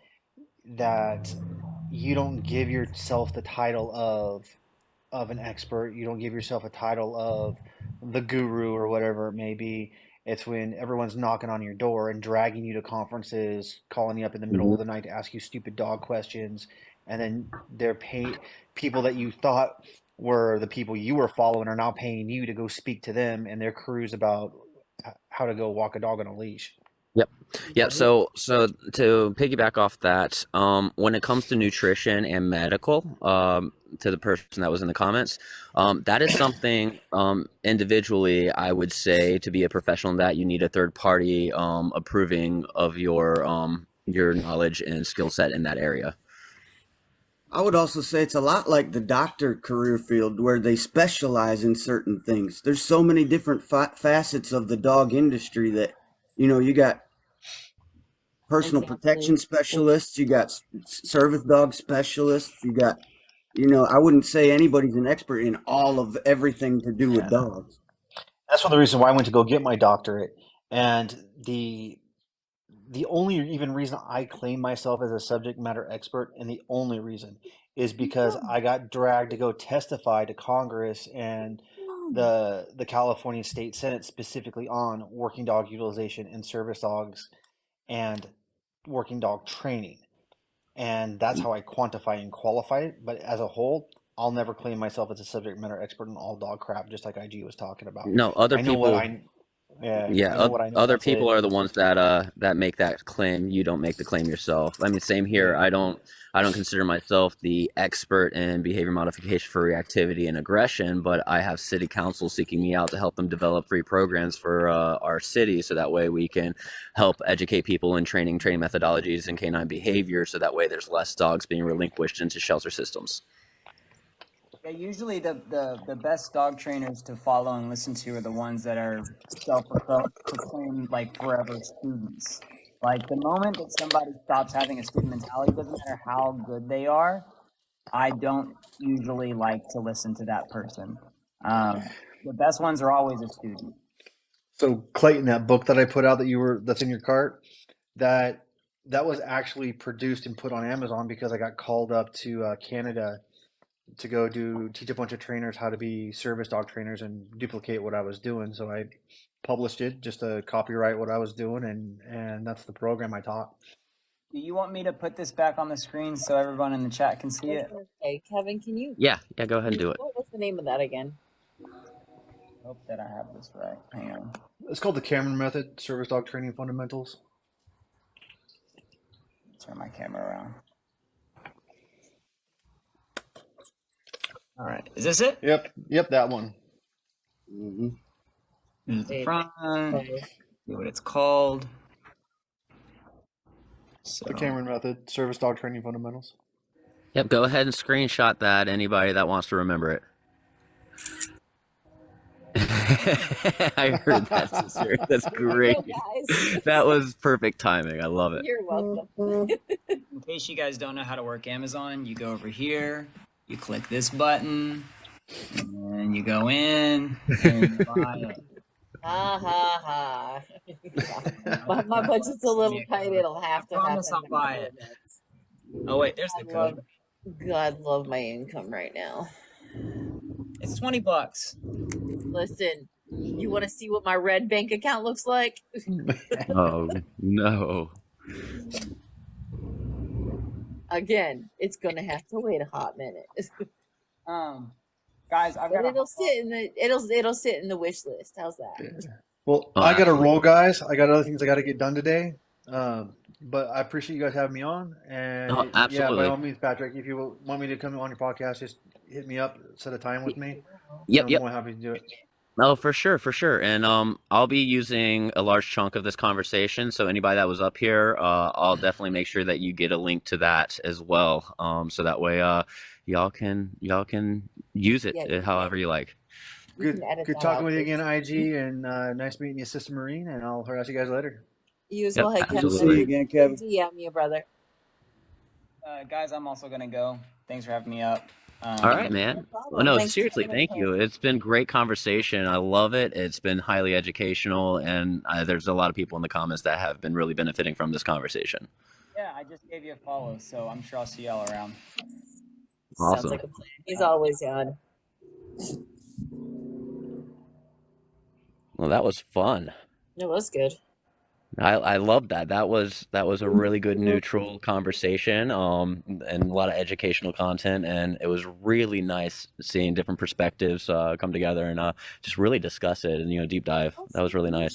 you don't give yourself the title of an expert. You don't give yourself a title of the guru or whatever it may be. It's when everyone's knocking on your door and dragging you to conferences, calling you up in the middle Mhm. of the night to ask you stupid dog questions, and then people that you thought were the people you were following are now paying you to go speak to them and their crews about how to go walk a dog on a leash. Yep. Yep. So to piggyback off that, when it comes to nutrition and medical, to the person that was in the comments, that is something, individually, I would say to be a professional in that you need a third party, approving of your knowledge and skill set in that area. I would also say it's a lot like the doctor career field where they specialize in certain things. There's so many different facets of the dog industry that, you got personal Exactly. protection specialists, you got service dog specialists, you got, I wouldn't say anybody's an expert in all of everything to do with Yeah. dogs. That's one of the reasons why I went to go get my doctorate. And the only even reason I claim myself as a subject matter expert, and the only reason, is because I got dragged to go testify to Congress and the California State Senate specifically on working dog utilization in service dogs and working dog training. And that's how I quantify and qualify it. But as a whole, I'll never claim myself as a subject matter expert in all dog crap, just like IG was talking about. No, other I know what people. I Yeah, Yeah, I know what I know, and other that's people it. are the ones that make that claim. You don't make the claim yourself. I mean, same here. Yeah. I don't consider myself the expert in behavior modification for reactivity and aggression, but I have city council seeking me out to help them develop free programs for our city, so that way we can help educate people in training methodologies and canine behavior, so that way there's less dogs being relinquished into shelter systems. Yeah, usually the best dog trainers to follow and listen to are the ones that are self-proclaimed like forever students. Like the moment that somebody stops having a student mentality, doesn't matter how good they are, I don't usually like to listen to that person. The best ones are always a student. So Clayton, that book that I put out that's in your cart, that that was actually produced and put on Amazon because I got called up to Canada to go teach a bunch of trainers how to be service dog trainers and duplicate what I was doing. So I published it just to copyright what I was doing, and that's the program I taught. Do you want me to put this back on the screen so everyone in the chat can see it? Okay, Kevin, can you? Yeah, go ahead and do it. What was the name of that again? Hope that I have this right. Hang on. It's called the Cameron Method: Service Dog Training Fundamentals. Turn my camera around. All right, is this it? Yep, that one. Mm-hmm. Here's the front. See what it's called. So, The Cameron Method: Service Dog Training Fundamentals. Yep, go ahead and screenshot that. Anybody that wants to remember it. I heard that, sister. That's great. Guys, That was perfect timing. I love it. you're welcome. in case you guys don't know how to work Amazon, you go over here, you click this button, and then you go in and you buy it. Ha ha ha. My budget's a little tight. It'll have to I promise happen. I'll buy it. Oh wait, there's the code. God love my income right now. It's $20. Listen, you want to see what my red bank account looks like? Oh no. Again, it's gonna have to wait a hot minute. Guys, I've But got it'll sit in the wish list. How's that? Well, Oh, I got to absolutely. roll, guys. I got other things I got to get done today. But I appreciate you guys having me on. And Oh, yeah, by absolutely. all means, Patrick, if you want me to come on your podcast, just hit me up, set a time with me. Yep. I'm more happy to do it. Oh, for sure. And I'll be using a large chunk of this conversation. So anybody that was up here, I'll definitely make sure that you get a link to that as well. So that way, y'all can use it Yeah. however you like. You Good can edit good that talking out, with you please. again, IG, and nice meeting you, Sister Marine. And I'll harass you guys later. You as Yep, well. Hey, Good to Kevin. see absolutely. you again, Kevin. DM you, brother. guys, I'm also gonna go. Thanks for having me up. All right, man. problem. Well, no, Thanks for seriously, coming in thank here. you. It's been great conversation. I love it. It's been highly educational, and there's a lot of people in the comments that have been really benefiting from this conversation. Yeah, I just gave you a follow, so I'm sure I'll see y'all around. Awesome. Sounds like a plan. He's always on. Well, that was fun. It was good. I love that. That was a really good neutral conversation, and a lot of educational content, and it was really nice seeing different perspectives come together and just really discuss it and deep dive. That was really nice.